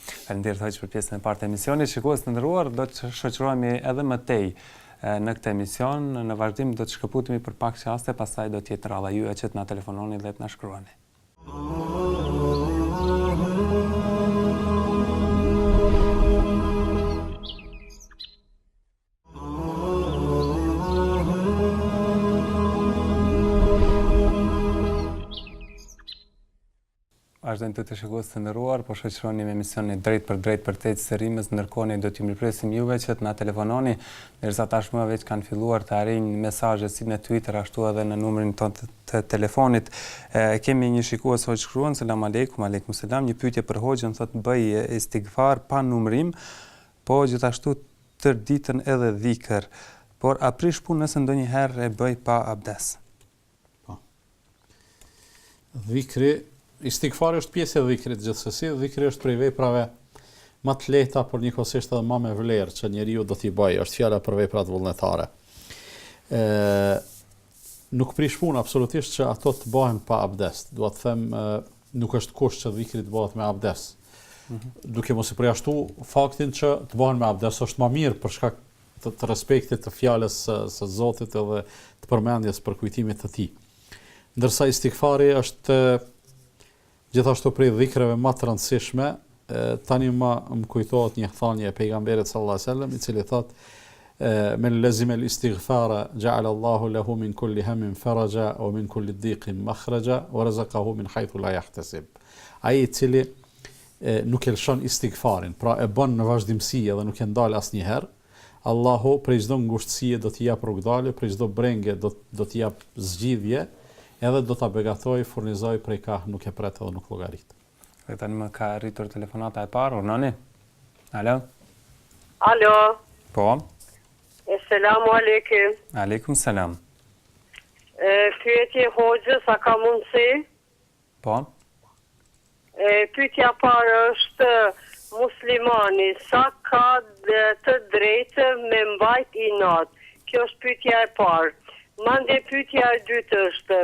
S1: Faleminderit hoxh për pjesën e parë të emisionit. Shikues të nderuar, do të shoqërohemi edhe më tej në këtë emision. Në vazhdim do të shkëputemi për pak çaste, pastaj do të jetë rradha juaj që të na telefononi dhe të na shkruani. Vazhdojmë të shikues të nderuar, po shoqëroni me emisionin drejt për drejt për cicërimës, ndërkohë ne do t'ju mirpresim juve që të na telefononi, ndërsa tashmë veç kanë filluar të arrijnë mesazhe si në Twitter ashtu edhe në numrin tonë të telefonit. Kemi një shikues që shkruan: "Selam aleikum, aleikum selam, një pyetje për hoxhën, thotë bëj istigfar pa numërim, po gjithashtu tër ditën edhe dhikr, por a prish punë nëse ndonjëherë e bëj pa abdes?"
S2: Po. Dhikri Istigfari është pjesë e dhikrit gjithsesi. Dhikri është prej veprave më të lehta, por njëkohësisht edhe më me vlerë që njeriu do t'i bëjë. Është fjala për veprat vullnetare. Nuk prish punë absolutisht që ato të bëhen pa abdes. Dua të them, nuk është kusht që dhikri të bëhet me abdes. Duke mos i përjashtu faktin që të bëhen me abdes është më mirë për shkak të respektit të fjalës së Zotit edhe të përmendjes për kujtimit të tij. Ndërsa istigfari është gjithashtu prej dhikreve më të rëndësishme. Tani më kujtohet një thënie e pejgamberit sallallahu alajhi wasallam, i cili thotë من لزم الاستغفار جعل الله له من كل هم فرجا ومن كل ضيق مخرجا ورزقه من حيث لا يحتسب. Ai I cili nuk e lëshon istighfarin, pra e bën në vazhdimsi edhe nuk e ndal asnjëherë, Allahu prej çdo ngushtësie do t'i jap rrugdalje, prej çdo brenge do t'i jap zgjidhje, edhe do ta begatoj, furnizoj prej ka nuk e pret edhe nuk llogarit.
S1: Dhe tani më ka rritur telefonata e parë, Noni. Alo?
S3: Alo.
S1: Po.
S3: Selamu alaikum.
S1: Aleikum selam.
S3: Pyetje hoxhës, a ka mundësi?
S1: Po.
S3: Pyetja parë është muslimani sa ka të drejtë me mbajt inat? Kjo është pyetja e parë. Mandej pyetja e dytë është,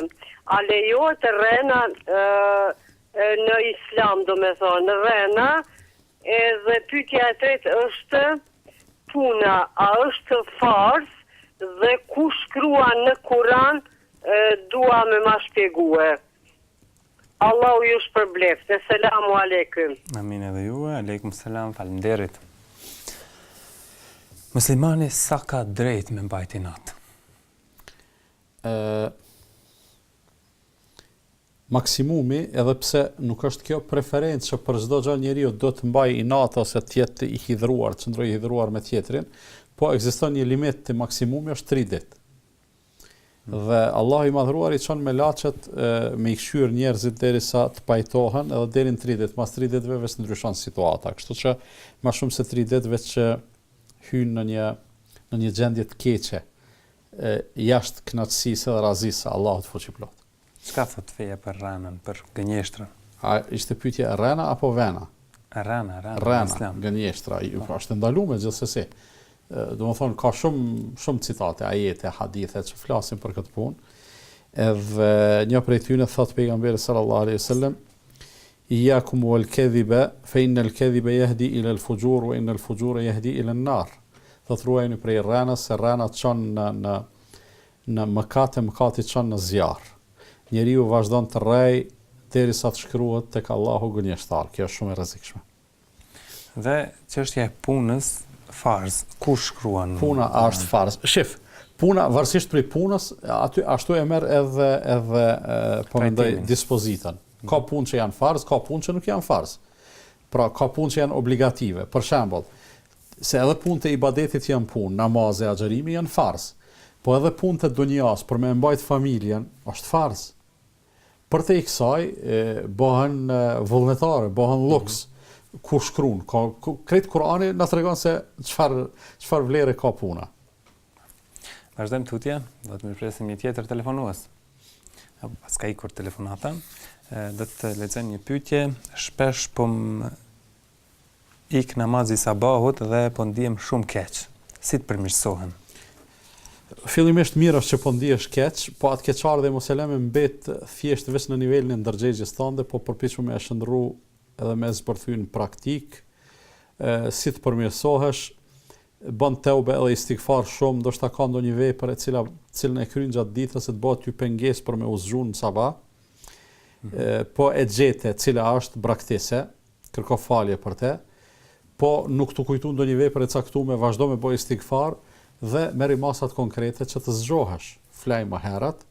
S3: a lejohet rrena në islam, domethënë rrena? Edhe pyetja e tretë është, puna a është farz dhe ku shkrua në Kur'an, dua me ma shpjegue. Allahu ju shpërbleft. Selamu aleikum.
S1: Amin edhe ju, aleikum selam, faleminderit. Muslimani sa ka drejt me mbajt inat?
S2: Maksimumi, edhe pse nuk është kjo preferencë që për çdo gjë njeriu do të mbaj inat ose të jetë i hidhruar, të qëndrojë i hidhruar me tjetrin, po ekziston një limit të maksimumi është 3 ditë. Dhe Allah i madhruar i çon me laçet me i kshyer njerëzit derisa të pajtohen, edhe deri në 3 ditë, pas 3 ditëve veç ndryshon situata. Kështu që më shumë se 3 ditë veç që hyn në një gjendje të keqe, jashtë kënaqësisë dhe razisë Allahut fuqiplot.
S1: Çka thot feja për rrenën, për gënjeshtrën?
S2: A ishte pyetja rrena apo vena?
S1: Rrena,
S2: gënjeshtra, është ndaluar gjithsesi. Do të thonë ka shumë citate, ajete, hadithe që flasin për këtë punë. Edhe një prej tyre thot pejgamberi sallallahu alaihi wasallam: "Iyyakum wal kadhiba fa innal kadhiba yahdi ila al fujur wa innal fujura yahdi ila an nar." Thot ruajeni prej rrenës, se rrena çon në mëkati çon në zjarr. Njeriu vazhdon të rrej derisa të shkruhet tek Allahu gënjeshtar. Kjo është shumë e rrezikshme.
S1: Dhe çështja e punës farz, ku shkruan?
S2: Puna është farz. Shif, puna varësisht prej punës, aty ashtu e merr edhe po mendoj dispozitën. Ka punë që janë farz, ka punë që nuk janë farz. Pra ka punë që janë obligative. Për shembull, se edhe punët e ibadetit janë punë, namazi, agjërimi janë farz. Po edhe punët e dunjas për me mbajt familjen është farz. Për te i kësaj bëhen vullnetare, bëhen luks. Ku shkruan, kretë Kurani na tregon se çfarë vlere ka puna.
S1: Vazhdojmë tutje, do të mirpresim një tjetër telefonues. Pas ka ikur telefonata, do të lexojmë një pyetje. Shpesh po ik namazi sabahut dhe po ndihem shumë keq. Si të përmirësohem?
S2: Fillimisht mirë është që po ndihesh keq, po atë keqardhje mos e lëmë mbet thjesht vetëm në nivelin e ndërgjegjjes tënde, po përpiqu me shndërru edhe me zbërthy në praktik, si të përmirësohesh, bën teube edhe istighfar shumë, ndoshta ka ndonjë vepër e cilën e kryen gjatë ditës se të bëhet ty pengesë për me u zgjuar në sabah. Po e gjete cila është braktese, kërko falje për te, po nuk të kujtu ndonjë vepër e caktuar, vazhdo me bëj istighfar dhe merri masat konkrete që të zgjohesh. Flaj më herët,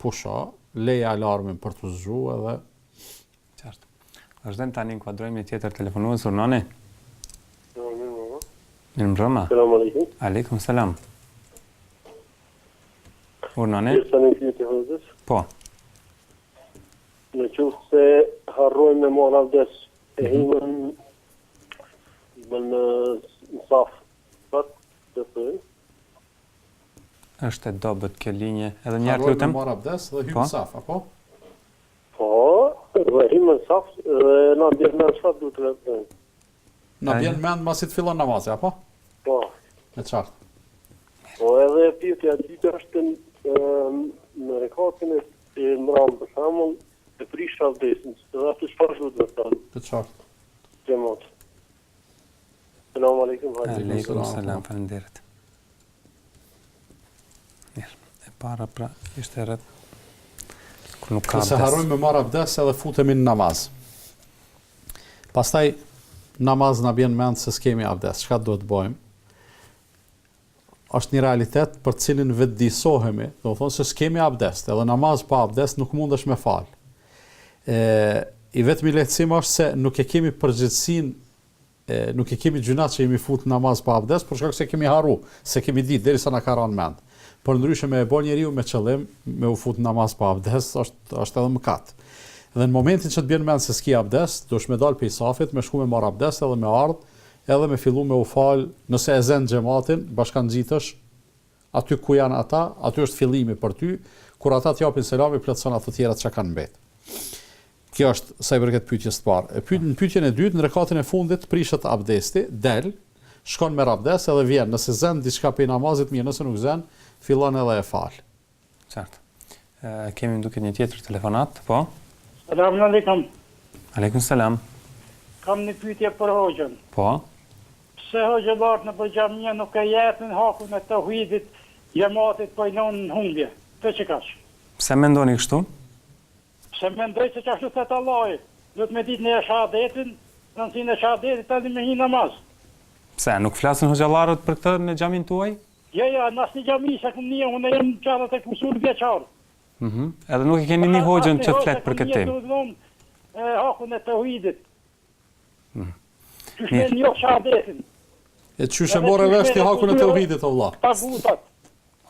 S2: pusha, leje alarmin për të zgjuar edhe
S1: qartë. Vazhdojmë tani inkuadrojmë një tjetër telefonues, Noni. Mirëmbrëma.
S4: Selam aleikum.
S1: Aleikum selam. Noni? Po.
S4: Në qoftë se harrojmë me marrë avdes, e himën në saf, të thënë.
S1: Është e dobët kjo linje, edhe një harrojmë
S2: lutem. Marrë avdes dhe hymë saf, apo?
S4: Po, dhe himën saf, dhe na bjerë me çfarë duhet të lëpëtojnë.
S2: Na bjen mend masi të fillon namazi, apo?
S4: Po.
S2: Me qartë.
S4: Po edhe pyetja dytë është në rekatin e mbrëm për shembull e prish avdesin, dhe atë çfarë duhet të thonë?
S2: Të qartë.
S4: Xhamat. Selam aleikum.
S1: Aleikum selam, faleminderit. Mirë. E para pra ishte rreth kur nuk ka abdes.
S2: Se harrojmë me marrë abdes edhe futemi në namaz. Pastaj namaz na bjen mend se s'kemi abdes, çka duhet bëjmë? është një realitet për cilin vetëdijsohemi, do të thonë se s'kemi abdest, edhe namaz pa abdest nuk mundesh me fal. I vetmi lehtësim është se nuk e kemi përgjithësinë, nuk e kemi gjunat që jemi fut namaz pa abdest, por shkak se kemi harru, se kemi ditë derisa na ka rënë mend. Por ndryshe me e bën njeriu me qëllim me u fut namaz pa abdest është edhe mëkat. Dhe në momentin që të bjen mend se s'ki abdest, duhesh me dal prej safit, me shku me marr abdest edhe me ardh, edhe me fillu me u fal, nëse e zën xhamatin, bashkanxhitësh aty ku janë ata, aty është fillimi për ty, kur ata të japin selamin, plotson ato të tjera që kanë mbet. Kjo është sa i përket pyetjes së parë. Në pyetjen e dytë, në rekatin e fundit prishet abdesti, del, shkon me abdest edhe vjen, nëse zën diçka pe namazit mirë, nëse nuk zën, fillon edhe e fal.
S1: Qartë. Kemi duke një tjetër telefonat, po?
S5: Selam aleikum.
S1: Aleikum selam.
S5: Kam një pyetje për hoxhën.
S1: Po?
S5: Pse hoxhallarët në xhamia nuk e japin hakun e tauhidit, jamatit po i lënë në humbje? Të që kaç?
S1: Pse mendoni kështu?
S5: Pse mendoj se çashtu thot Allahu, do të më ditë në shahadetin, rëndësinë e shahadetit tani me një namaz.
S1: Pse nuk flasin hoxhallarët për këtë në xhamin tuaj?
S5: Jo, në asnjë xhami sa kum një, unë jam çfarë të kusur vjeçar.
S1: Edhe nuk e keni një hoxhën që flet për këtë temë.
S5: Hakun e tauhidit. Që një shahadetin.
S2: E çysh e morë vesh ti hakun e tauhidit Allah.
S5: Pagutat.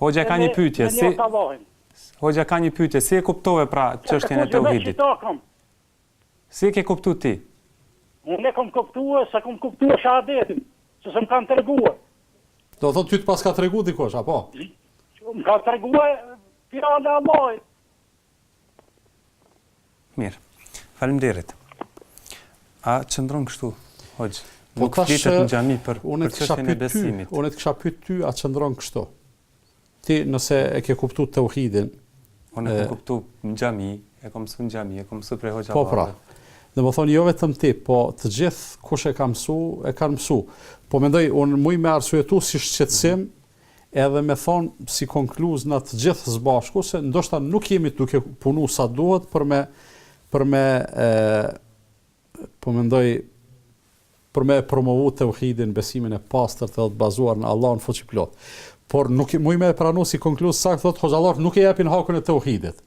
S1: Hoxha ka një pyetje, Hoxha ka një pyetje, si e kuptove pra çështjen e tauhidit? Si e ke kuptuar ti?
S5: Unë e kam kuptuar, sa kam kuptuar shahadetin, se s'm kanë treguar.
S2: Do thotë ty të pas ka tregu dikush, apo?
S5: Më ka treguar fjala e Allahut.
S1: Mirë. Faleminderit. A qëndron kështu, Hoxh?
S2: Po
S1: Nuk flitet në xhami për çështjen e besimit.
S2: Unë të kisha pyet ty, a qëndron kështu? Ti nëse e ke kuptuar tauhidin,
S1: unë e kam kuptuar në xhami, e kam mësuar në xhami, e kam mësuar prej hoxha.
S2: Po pra. Dhe më thonë jo vetëm ti, po të gjithë kush e ka mësu, e kanë mësu. Po mendoj, unë muj me arsyetu si shqetësim, edhe me thonë si konkluz në të gjithë së bashku, se ndoshta nuk jemi duke punu sa duhet për me promovu tauhidin, besimin e pastërt edhe të bazuar në Allahun fuqiplot. Por nuk muj me pranu si konkluz sakt thotë hoxhallarët nuk e japin hakun e tauhidit.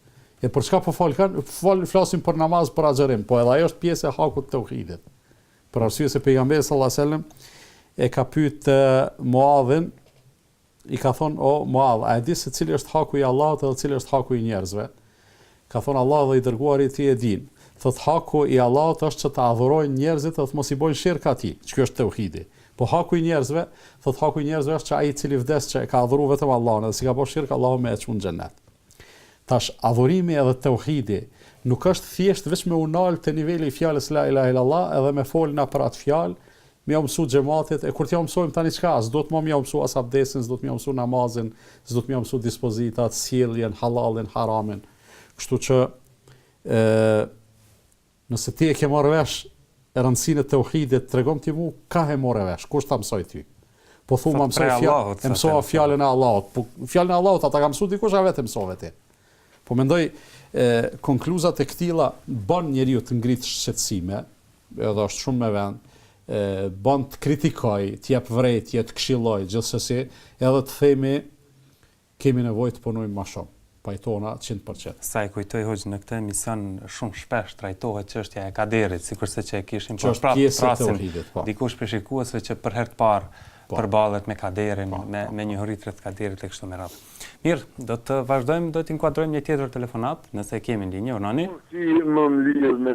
S2: E për çka po flasim për namaz, për agjërim, po edhe ajo është pjesë e hakut të tauhidit. Për arsye se pejgamberi sallallahu alajhi wasallam e ka pyet Muadhin, i ka thonë, o Muadh, a e di se cili është haku i Allahut edhe cili është haku i njerëzve? Ka thonë Allah dhe i dërguari ti e din. Thot haku i Allahut është që të adhurojnë njerëzit dhe të mos i bojnë shirk atij, që është tauhidi. Po haku i njerëzve, thot haku i njerëzve është që ai i cili vdes që e ka adhuruar vetëm Allahun dhe si ka bërë shirk, Allahu më e çon në xhenet. Tash adhurimi edhe tauhidi nuk është thjesht vetëm me unal te niveli i fjalës la ilaha illallah edhe me folna për atë fjalë, më mësu xhamatit, e kur t'ja mësojmë tani çka, s'do të më mësu as abdesin, s'do të më mësu namazin, s'do të më mësu dispozitat, sjelljen, halalin, haramin. Kështu që nëse ti e ke marrë vesh rëndësinë e tauhidit, tregom ti mu ka e morë vesh, kush ta mësoi ty? Po thuma mësova fjalën e Allahut, po fjalën e Allahut ata ka mësuar dikush a vetë mësove ti. Po mendoj konkluzat e këtilla bën njeriu të ngrit shqetësime, edhe është shumë me vend, bën të kritikoj, të jap vërejtje, të këshilloj, gjithsesi, edhe të themi kemi nevojë të punojmë më shumë. Pajtona 100%.
S1: Sa i kujtoj hoxh në këtë emision shumë shpesh trajtohet çështja e kaderit, sikurse që e kishim për prasin dikush për shikuesve që për herë të parë përballet me kaderin, me njohuritë rreth kaderit e kështu me radhë. Mirë, do të vazhdojmë, do të inkuadrojmë një tjetër telefonat, nëse kemi në linjë, Ornani.
S4: Si më lidh me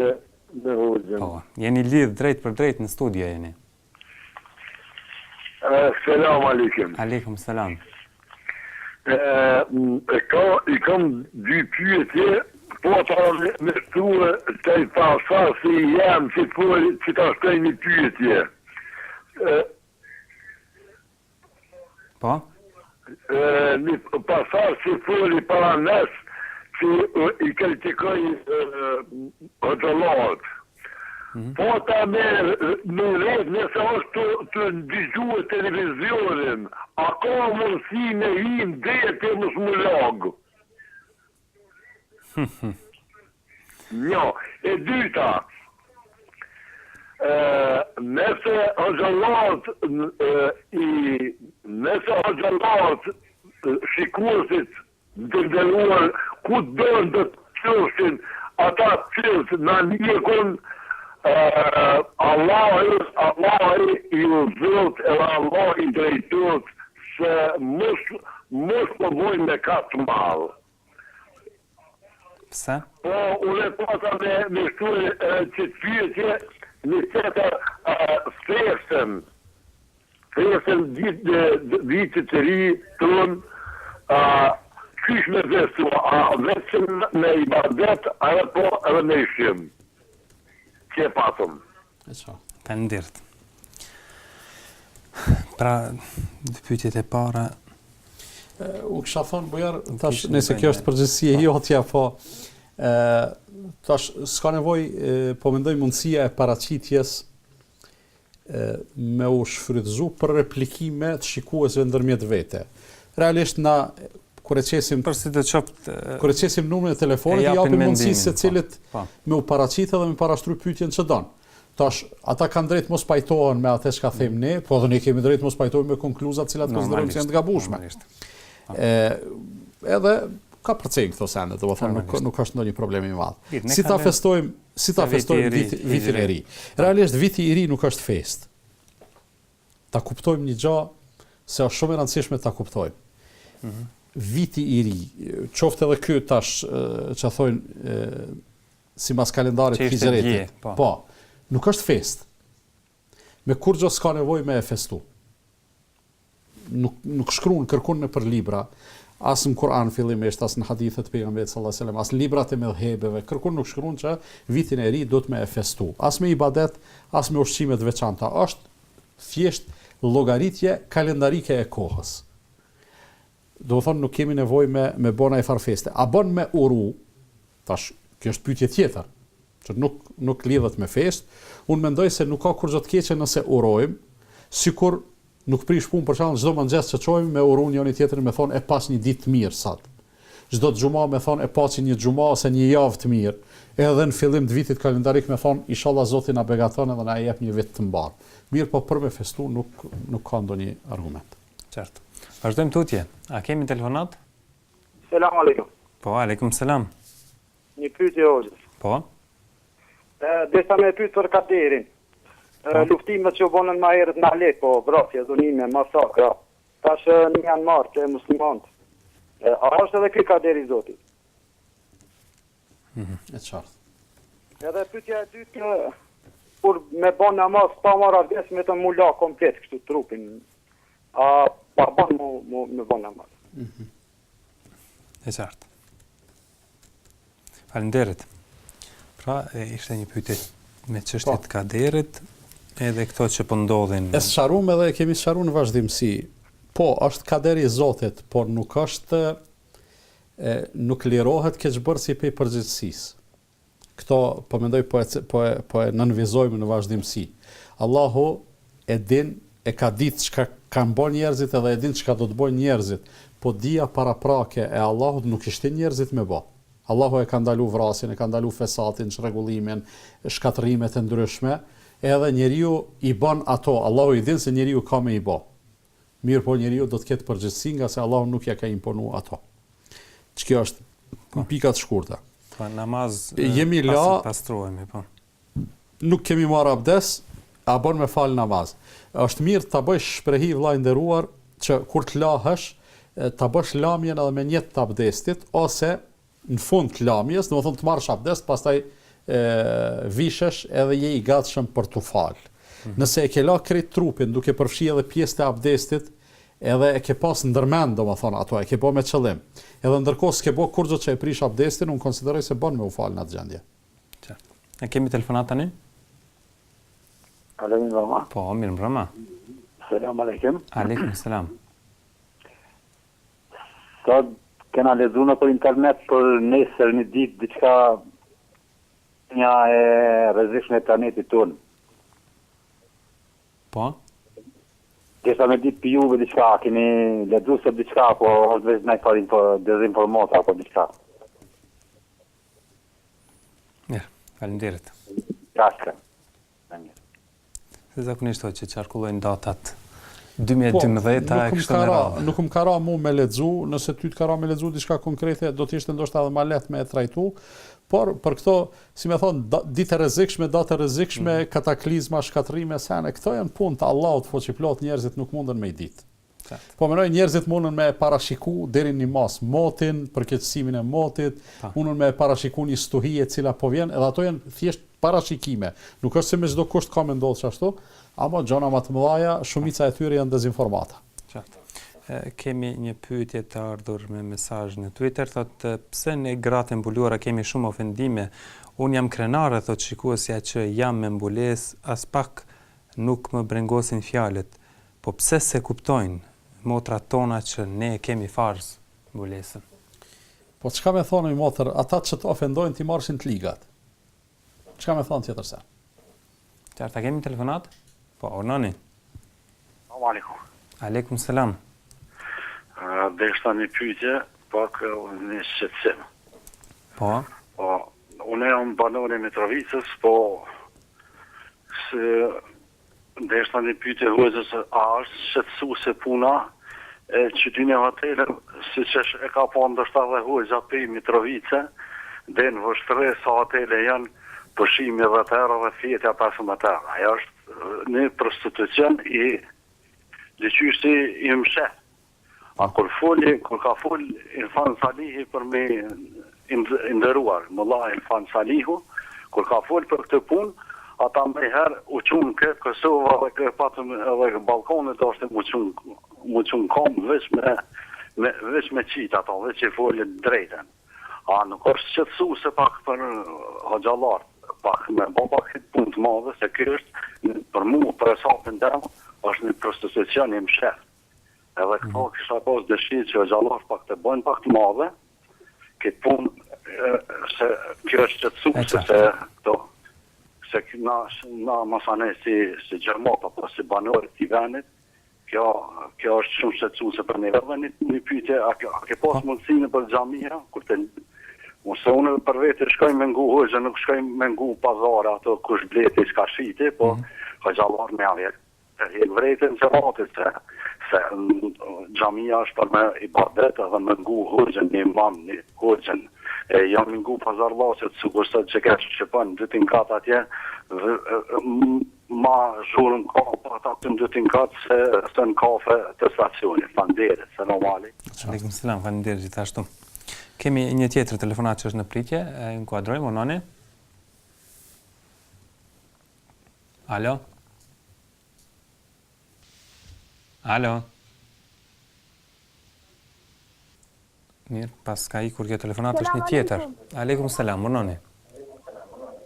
S4: hoxhën.
S1: Po, jeni lidh drejt për drejt në studio jeni.
S4: Selam aleikum.
S1: Aleikum selam.
S4: I kam dy pyetje, po ta me thua të i pasa si jam që që ta shtoj një pyetje.
S1: Po?
S4: Një pasar që foli para nes që i kritikoj hoxhallarët. Po ta me rreth nëse është të ndëgjue televizionin, a ka mundësi me him dhe të mos më lagë? Një, e dyta, Nëse hoxhallat shikuesit dënderuar ku donë të qështin ata cilët në njekun Allahi i uzot edhe Allah i drejtot se mos po bojnë me katë malë.
S1: Pse?
S4: Po, unë e pata me shtuë që të pyetje në qëta fesën vitit të ri tonë, qysh me vestu, a vetëm me ibadet, apo edhe me ishim. Që e patëm.
S1: Faleminderit. Pra, dy pyetjet e para.
S2: U kisha thonë Bujar, tash nëse kjo është përgjithësia jotja, po tash s'ka nevojë, po mendoj mundësia e paraqitjes me u shfrytëzu për replikime të shikuesve ndërmjet vete. Realisht na kur e qesim numrin e telefonit, japim mundësi secilit me u paraqitë dhe me parashtry pyetjen që don. Tash ata kanë drejt mos pajtohen me atë çka them ne, po edhe ne kemi drejt mos pajtohemi me konkluzat të cilat konsiderojmë se janë të gabueshme. Edhe ka përcej këto sende, do të thonë nuk është ndonjë problem i madh. Si ta festojmë vitin e ri. Realisht viti i ri nuk është fest. Ta kuptojmë një gjë se është shumë e rëndësishme ta kuptojmë. Viti i ri, qoftë edhe ky tash që thonë sipas kalendarit hijretit. Po, nuk është fest. Me kurrë s'ka nevojë me e festu. Nuk shkruan kërkon në për libra, as në Kur'an fillimisht, as në hadithet e pejgamberit sallallahu alajhi wasallam, as librat e mëdhëbeve, kërkon nuk shkruan që vitin e ri do të me e festu, as me ibadet, as me ushqime të veçanta. Është thjesht llogaritje kalendarike e kohës. Do të thonë nuk kemi nevojë me bona e farfeste. A bën me uru? Tash kjo është pyetje tjetër, që nuk lidhet me fest. Unë mendoj se nuk ka kurrë të keqe nëse urojmë, sikur nuk prish punë për shkak çdo mëngjes që çojmë me urun njëri tjetrin me thonë e pas një ditë të mirë sot. Çdo të xumë me thonë e pasi një xumë ose një javë të mirë. Edhe në fillim të vitit kalendarik me thonë inshallah Zoti na begaton edhe na jep një vit të mbar. Mirë, po për me festu nuk ka ndonjë argument.
S1: Qartë. Vazhdojmë tutje. A kemi telefonat?
S5: Selam aleikum.
S1: Po, aleikum selam.
S5: Një pyetje hoxhës.
S1: Po.
S5: Desa me pyet për kaderin. Luftimet që u bonën më herët në Alepo, vrasje, dhunime, masakra. Tash në Myanmar të muslimanët. A është edhe ky kaderi i Zotit?
S2: E qartë.
S5: Edhe pyetja e dytë, kur me bën namaz pa marrë abdes me të mula komplet kështu trupin. A pa bën me bën namaz.
S1: E qartë. Faleminderit. Pra, ishte një pyetje me çështjet e kaderit, edhe këto që po ndodhin.
S2: E sqaruam edhe kemi sqaruar në vazhdimsi. Po, është kaderi i Zotit, por nuk është nuk lirohet keqbërsi pe përgjithësisë. Këto po mendoj po e nënvizojmë në vazhdimsi. Allahu e din, e ka ditë çka kanë bën njerëzit edhe e din çka do të bëjnë njerëzit, po dia paraprake e Allahut nuk ishte njerëzit me bë. Allahu e ka ndalu vrasjen, e ka ndalu fesatin, çrregullimin, shkatërimet e ndryshme, edhe njeriu i bën ato. Allahu i din se njeriu ka me i bë. Mirë, po njeriu do të ketë përgjegjësi nga se Allahu nuk ja ka imponuar ato. Ç'kjo është pika të shkurta.
S1: Po namaz
S2: jemi la
S1: pastrohemi, po.
S2: Nuk kemi marrë abdes, a bën me fal namaz. Është mirë ta bësh shprehi vllai nderuar që kur të lahesh, ta bësh lamjen edhe me një të abdestit ose në fund të lamjes, do të thonë të marrësh abdest, pastaj vishesh edhe je i gatshëm për tu fal. Nëse e ke la krejt trupin duke përfshi edhe pjesë të abdestit, edhe e ke pas ndërmend, domethënë ato e ke bë me qëllim. Edhe ndërkohë s'ke bë kurrë që e prish abdestin, unë konsideroj se bën me u fal në atë gjendje.
S1: Qartë. Ne kemi telefonat tani?
S4: Alo, mirëmbrëma.
S1: Po, mirëmbrëma.
S4: Selam aleikum.
S1: Aleikum selam.
S4: Sot kena lexuar në internet për nesër një ditë diçka një e rrezikshme e planetit tonë.
S1: Po?
S4: Kesa me ditë për juve diçka, keni lexuar se diçka, po është veç ndaj fare dezinformata apo diçka.
S1: Mirë, faleminderit.
S4: Grazie.
S1: Se zakonisht që qarkullojnë datat 2012 e kështu me radhë.
S2: Nuk më ka ra mu me lexu, nëse ty të ka ra me lexu diçka konkrete, do të ishte ndoshta edhe më lehtë me e trajtu, por për këto, si me thonë, ditë e rrezikshme, datë e rrezikshme, kataklizma, shkatrime, sene, këto janë punë të Allahut fuqiplot, njerëzit nuk mundën me i ditë. Po menoj njerëzit mundën me parashiku deri një mas motin, përkeqësimin e motit, mundën me parashiku një stuhi e cila po vjen, edhe ato janë thjesht parashikime. Nuk është se me çdo kusht ka me ndodhë ashtu, ama gjona më të mëdha, shumica e tyre janë dezinformata.
S1: Kemi një pyetje të ardhur me mesazh në Twitter, thotë pse ne gratë mbuluara kemi shumë ofendime. Unë jam krenare, thotë shikuesja, që jam me mbulesë, as pak nuk më brengosin fjalët. Po pse se kuptojnë motrat tona që ne kemi farz mbulesën?
S2: Po çka me thonë motër, ata që të ofendojnë ti marshin të ligat. Çka me thonë tjetër se?
S1: Qarta kemi telefonat? Po, ornani.
S6: Salamu alaikum.
S1: Aleikum selam.
S6: Dhe ishta një pyetje, pak një shqetësim.
S1: Po?
S6: Po, unë jam banor e Mitrovicës, po se dhe ishta një pyetje huajzës, a është shqetësuese puna e qytetin e hotelën, si që e ka pa ndoshta dhe huajza për Mitrovice, dhe në vështëre sa hotele janë pushimi 10 euro dhe fjetja 15 euro. Ajo është një prostitucion i liqyshti i mshet. A kur ka fol Irfan Salihi për me ndëruar, Mullah Irfan Salihu, kur ka fol për këtë punë, ata me herë u qunë këtë Kosova dhe këtë patëm edhe balkonet është mu qunë kom veç me qitë ato, veç i folin drejten. A nuk është qëtësuese pak për hoxhallar, pak me bo pak këtë punë të madhe, se kjo është për mu, për esapin dem, është një prostitucion i mshet. Edhe këto kisha pas dëshirë që hoxhallar pak të bëjnë pak të madhe, këtë punë, se kjo është qëtësuese se këto, se na masane si Gjermata, po si banorët i venit, kjo është shumë qëtësuese për një edhe një pyetje, a ke pas mundësinë për xhamia, kur të ose unë për vete shkoj me ngu hoxhën, nuk shkoj me ngu pazare, ato kush bleti s'ka shiti, po hoxhallar me avjet. E hek vrejtën që ratit, se xhamia është për me ibadet edhe me ngu hoxhën, një imam, një hoxhën. Jam ngu pazarllasit, sikur sot që ke Shqipën, 2 kat atje, ma zhurën kafe, ata të 2 kat se në kafe të stacionit. Faleminderit, selam aleikum.
S1: Aleikum selam, faleminderit gjithashtu. Kemi një tjetër telefonat që është në pritje, e inkuadrojmë, ornani. Alo? Alo? Mirë, pas ka ikur kjo telefonat është një tjetër. Aleikum selam, ornani.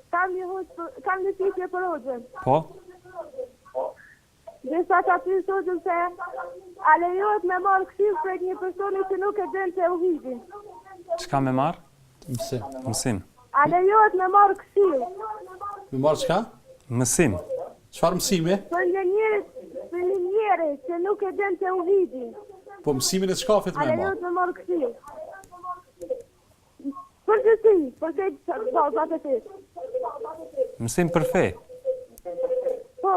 S7: Kam një pyetje për hoxhën.
S1: Po?
S7: Dhe sa ta pyes hoxhën se a lejohet me marrë këshill për një personi që nuk e den tauhidin?
S1: Çka me marr? Mësim.
S7: A lejohet me marrë këshill?
S2: Me marrë çka?
S1: Mësim.
S2: Çfarë mësimi?
S7: Për një njerëz që nuk e den tauhidin.
S2: Po mësimin e çkafit me
S7: marrë? A lejohet me marrë këshill? Përgjithësi, për këtë të
S1: Mësim për fe?
S7: Po.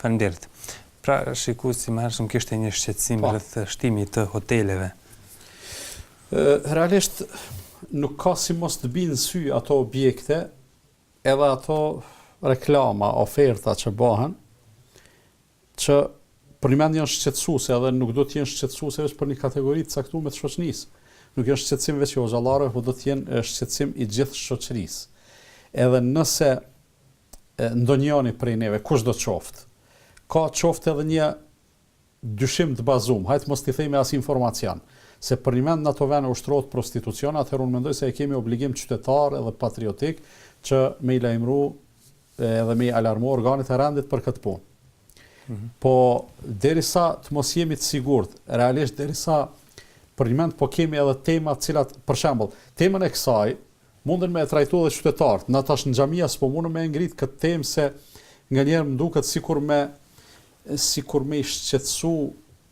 S1: Faleminderit. Pra, shikues, si më hershëm kishte një shqetësim rreth shtimit të hoteleve.
S2: Realisht nuk ka si mos të binë sy ato objekte, edhe ato reklama, oferta që bëhen, që për një mend janë shqetësuese, edhe nuk do të jenë shqetësuese vetëm për një kategori të caktuar të shoqërisë. Nuk janë shqetësim vetëm hoxhallarëve, por do të jenë shqetësim i gjithë shoqërisë. Edhe nëse ndonjëri prej neve, kush do të qoftë, ka qoftë edhe një dyshim të bazuar, hajtë mos t'i themi as informacion, se për një mend në ato vende ushtrohet prostitucion, atëherë unë mendoj se e kemi obligim qytetar edhe patriotik që me i lajmëru edhe me i alarmu organet e rendit për këtë punë. Po derisa të mos jemi të sigurt, realisht derisa për një mend po kemi edhe tema të cilat, për shembull, temën e kësaj munden me e trajtu edhe qytetarët, na tash në xhamia s'po mundem me ngrit këtë temë se nganjëherë më duket sikur me i shqetësu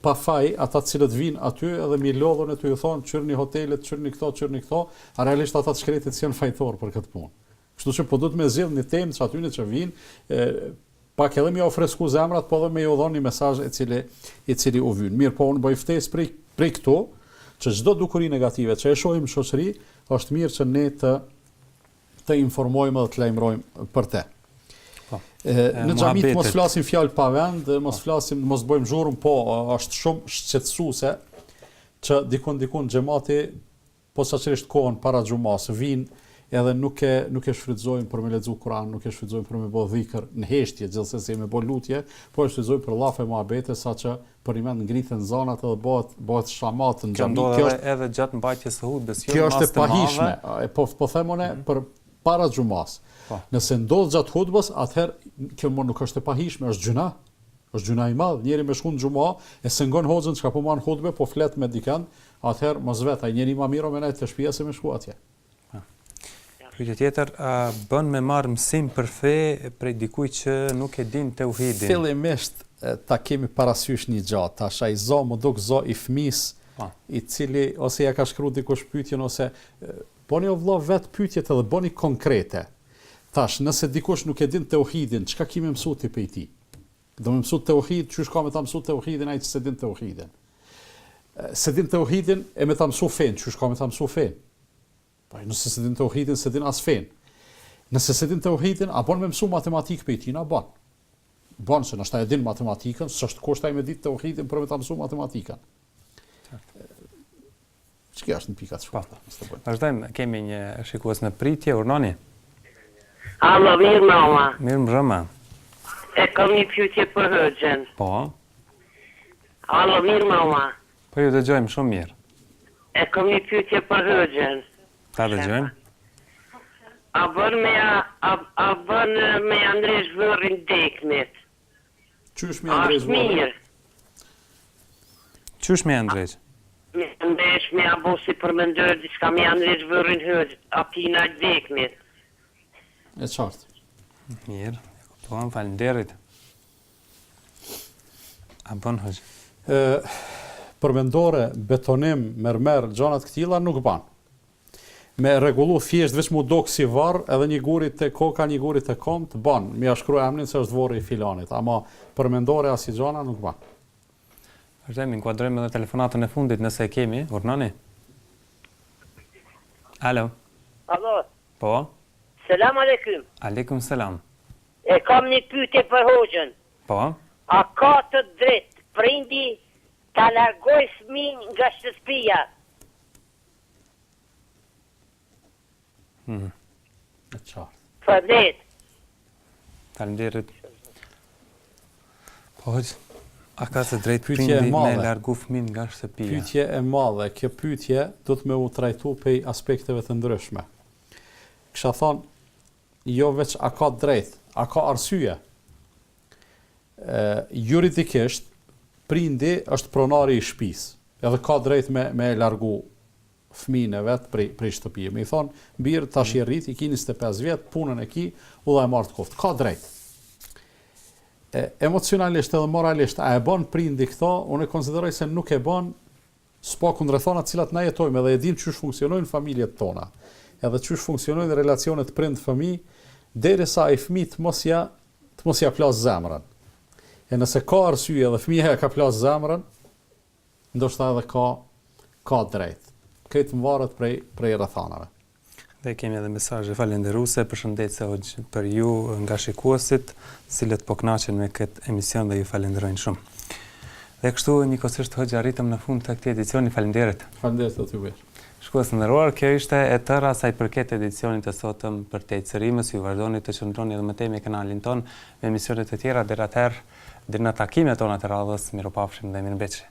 S2: pa faj ata të cilët vinë aty edhe mi lodhën e të ju thonë qyrni hotelet, qyrni këto, a realisht ata të shkretit si janë fajtor për këtë punë. Kështu që po duhet me zgjedh një temë që atyre që vinë, pak edhe me ofresku zemrat, po edhe me ju dhënë një mesazh i cili u vyn. Mirë, po unë bëj ftesë prej këto, që çdo dukuri negative që e shohim në shoqëri, është mirë që ne të informojmë dhe të lajmërojmë për te. Në xhamit mos flasim fjalë pa vend, mos bëjmë zhurmë, po është shumë shqetësuese që dikun xhamati posaçërisht kohën para xhumas vinë edhe nuk e shfrytëzojnë për me lexu Kur'an, nuk e shfrytëzojnë për me bë dhikr në heshtje, gjithsesi me bë lutje, po e shfrytëzojnë për llafe muhabete, saqë për imen ngritën zonat edhe bëhet shamat në xhami.
S1: Kjo është edhe gjatë mbajtjes së hutbes.
S2: Kjo është e pahishme. Po them unë për para xhumas. Nëse ndodh gjatë hutbes, atëherë kjo nuk është e pahishme, është gjuna. Është gjuna i madh. Njëri me shkon në xhumë, e sengon hoxhën çka po marr hutbe, po flet me dikën, atëherë mos vet ai njëri më mirë me ne të shtëpia se me shku atje.
S1: Pyetja tjetër, bën me marr mësim për fe prej dikujt që nuk e din tauhidin.
S2: Fillimisht ta kemi parasysh një gjatë, tash ai zo më duk zo i fëmis, i cili ose ja ka shkruar dikush pyetjen ose boni o vëlla vet pyetjet edhe boni konkrete. Tash nëse dikush nuk e din tauhidin, çka kemi mësuar ti prej tij? Do më mësu tauhid, çysh ka me ta mësu tauhidin ai që se din tauhidin. Se din tauhidin e me ta mësu fen, çysh ka me ta mësu fen? Po nëse se din tauhidin, se din as fen. Nëse se din tauhidin, a bon me mësu matematikë prej tij, na bon. Bon se nështë e din matematikën, s'është kushtaj me ditë tauhidin për me ta mësu matematikën. Çka është në pika të shkurtë.
S1: Vazhdojmë, kemi një shikues në pritje, urnoni.
S3: Alo, mirë mama.
S1: Mirë mbrëma.
S3: E kam një pyetje për hoxhën.
S1: Po.
S3: Alo, mirë mama.
S1: Po ju dëgjojmë shumë mirë.
S3: E kam një pyetje për hoxhën.
S1: Ta dëgjojmë.
S3: A bën me Andresh vërin dekmit?
S2: Qysh me Andresh vërin?
S3: Mirë.
S1: Qysh me Andresh?
S3: Me Andresh me abosi përmendoj diçka me Andresh vërin hoxh, atina dekmit.
S2: E qartë.
S1: Mirë, po faleminderit. A bën hoxh?
S2: Përmendore, betonim, mermer, gjanat këtilla nuk ban. Me rregullu thjesht veç mu dok si varr, edhe një gurit të koka, një gurit të kom të ban. Mi a shkruaj emrin se është vorri i filanit, ama përmendore as i gjana nuk ban.
S1: Vazhdojmë, inkuadrojmë edhe telefonatën e fundit nëse e kemi, urnoni. Alo.
S3: Alo.
S1: Po.
S3: Selam aleikum.
S1: Aleikum selam.
S3: E kam një pyetje për hoxhën.
S1: Po.
S3: A ka të drejtë prindi ta largoj fëmin nga shtëpia?
S2: E qartë.
S3: Faleminderit.
S1: Faleminderit. Po, a ka të drejtë prindi me largu fëmin nga shtëpia?
S2: Pyetje e madhe. Kjo pyetje do të me u trajtu prej aspekteve të ndryshme. Kisha thonë, jo veç a ka drejt, a ka arsye. Juridikisht, prindi është pronari i shtëpisë, edhe ka drejt me largu fëmijën e vet prej shtëpie. Me i thonë, birë tash je rrit, i ki 25 vjet, punën e ki, u dha e marrë të koftë. Ka drejt. Emocionalisht edhe moralisht, a e bën prindi këto, unë e konsideroj se nuk e bën s'pa kundrethona cilat na jetojmë edhe e dim çysh funksionojnë familjet tona. Edhe çysh funksionojnë relacionet prind-fëmijë, derisa ai fëmijë të mos ja plas zemrën. E nëse ka arsye edhe fëmia ka plas zemrën, ndoshta edhe ka drejt. Këtë më varet prej rrethanave.
S1: Dhe kemi edhe mesazhe falënderuese, përshëndetje hoxh për ju nga shikuesit, cilët po kënaqen me këtë emision dhe ju falenderojnë shumë. Dhe kështu njëkohësisht hoxh arritëm në fund të këtij edicioni. Faleminderit.
S2: Faleminderit juve.
S1: Shikues të nderuar, kjo ishte e tëra sa i përket edicionit të sotëm për te cicërimës. Ju vazhdoni të qëndroni edhe më tej me kanalin ton me emisionet e tjera deri atëherë, deri në takimet tona të radhës. Miropafshim dhe mirëmbëjtje.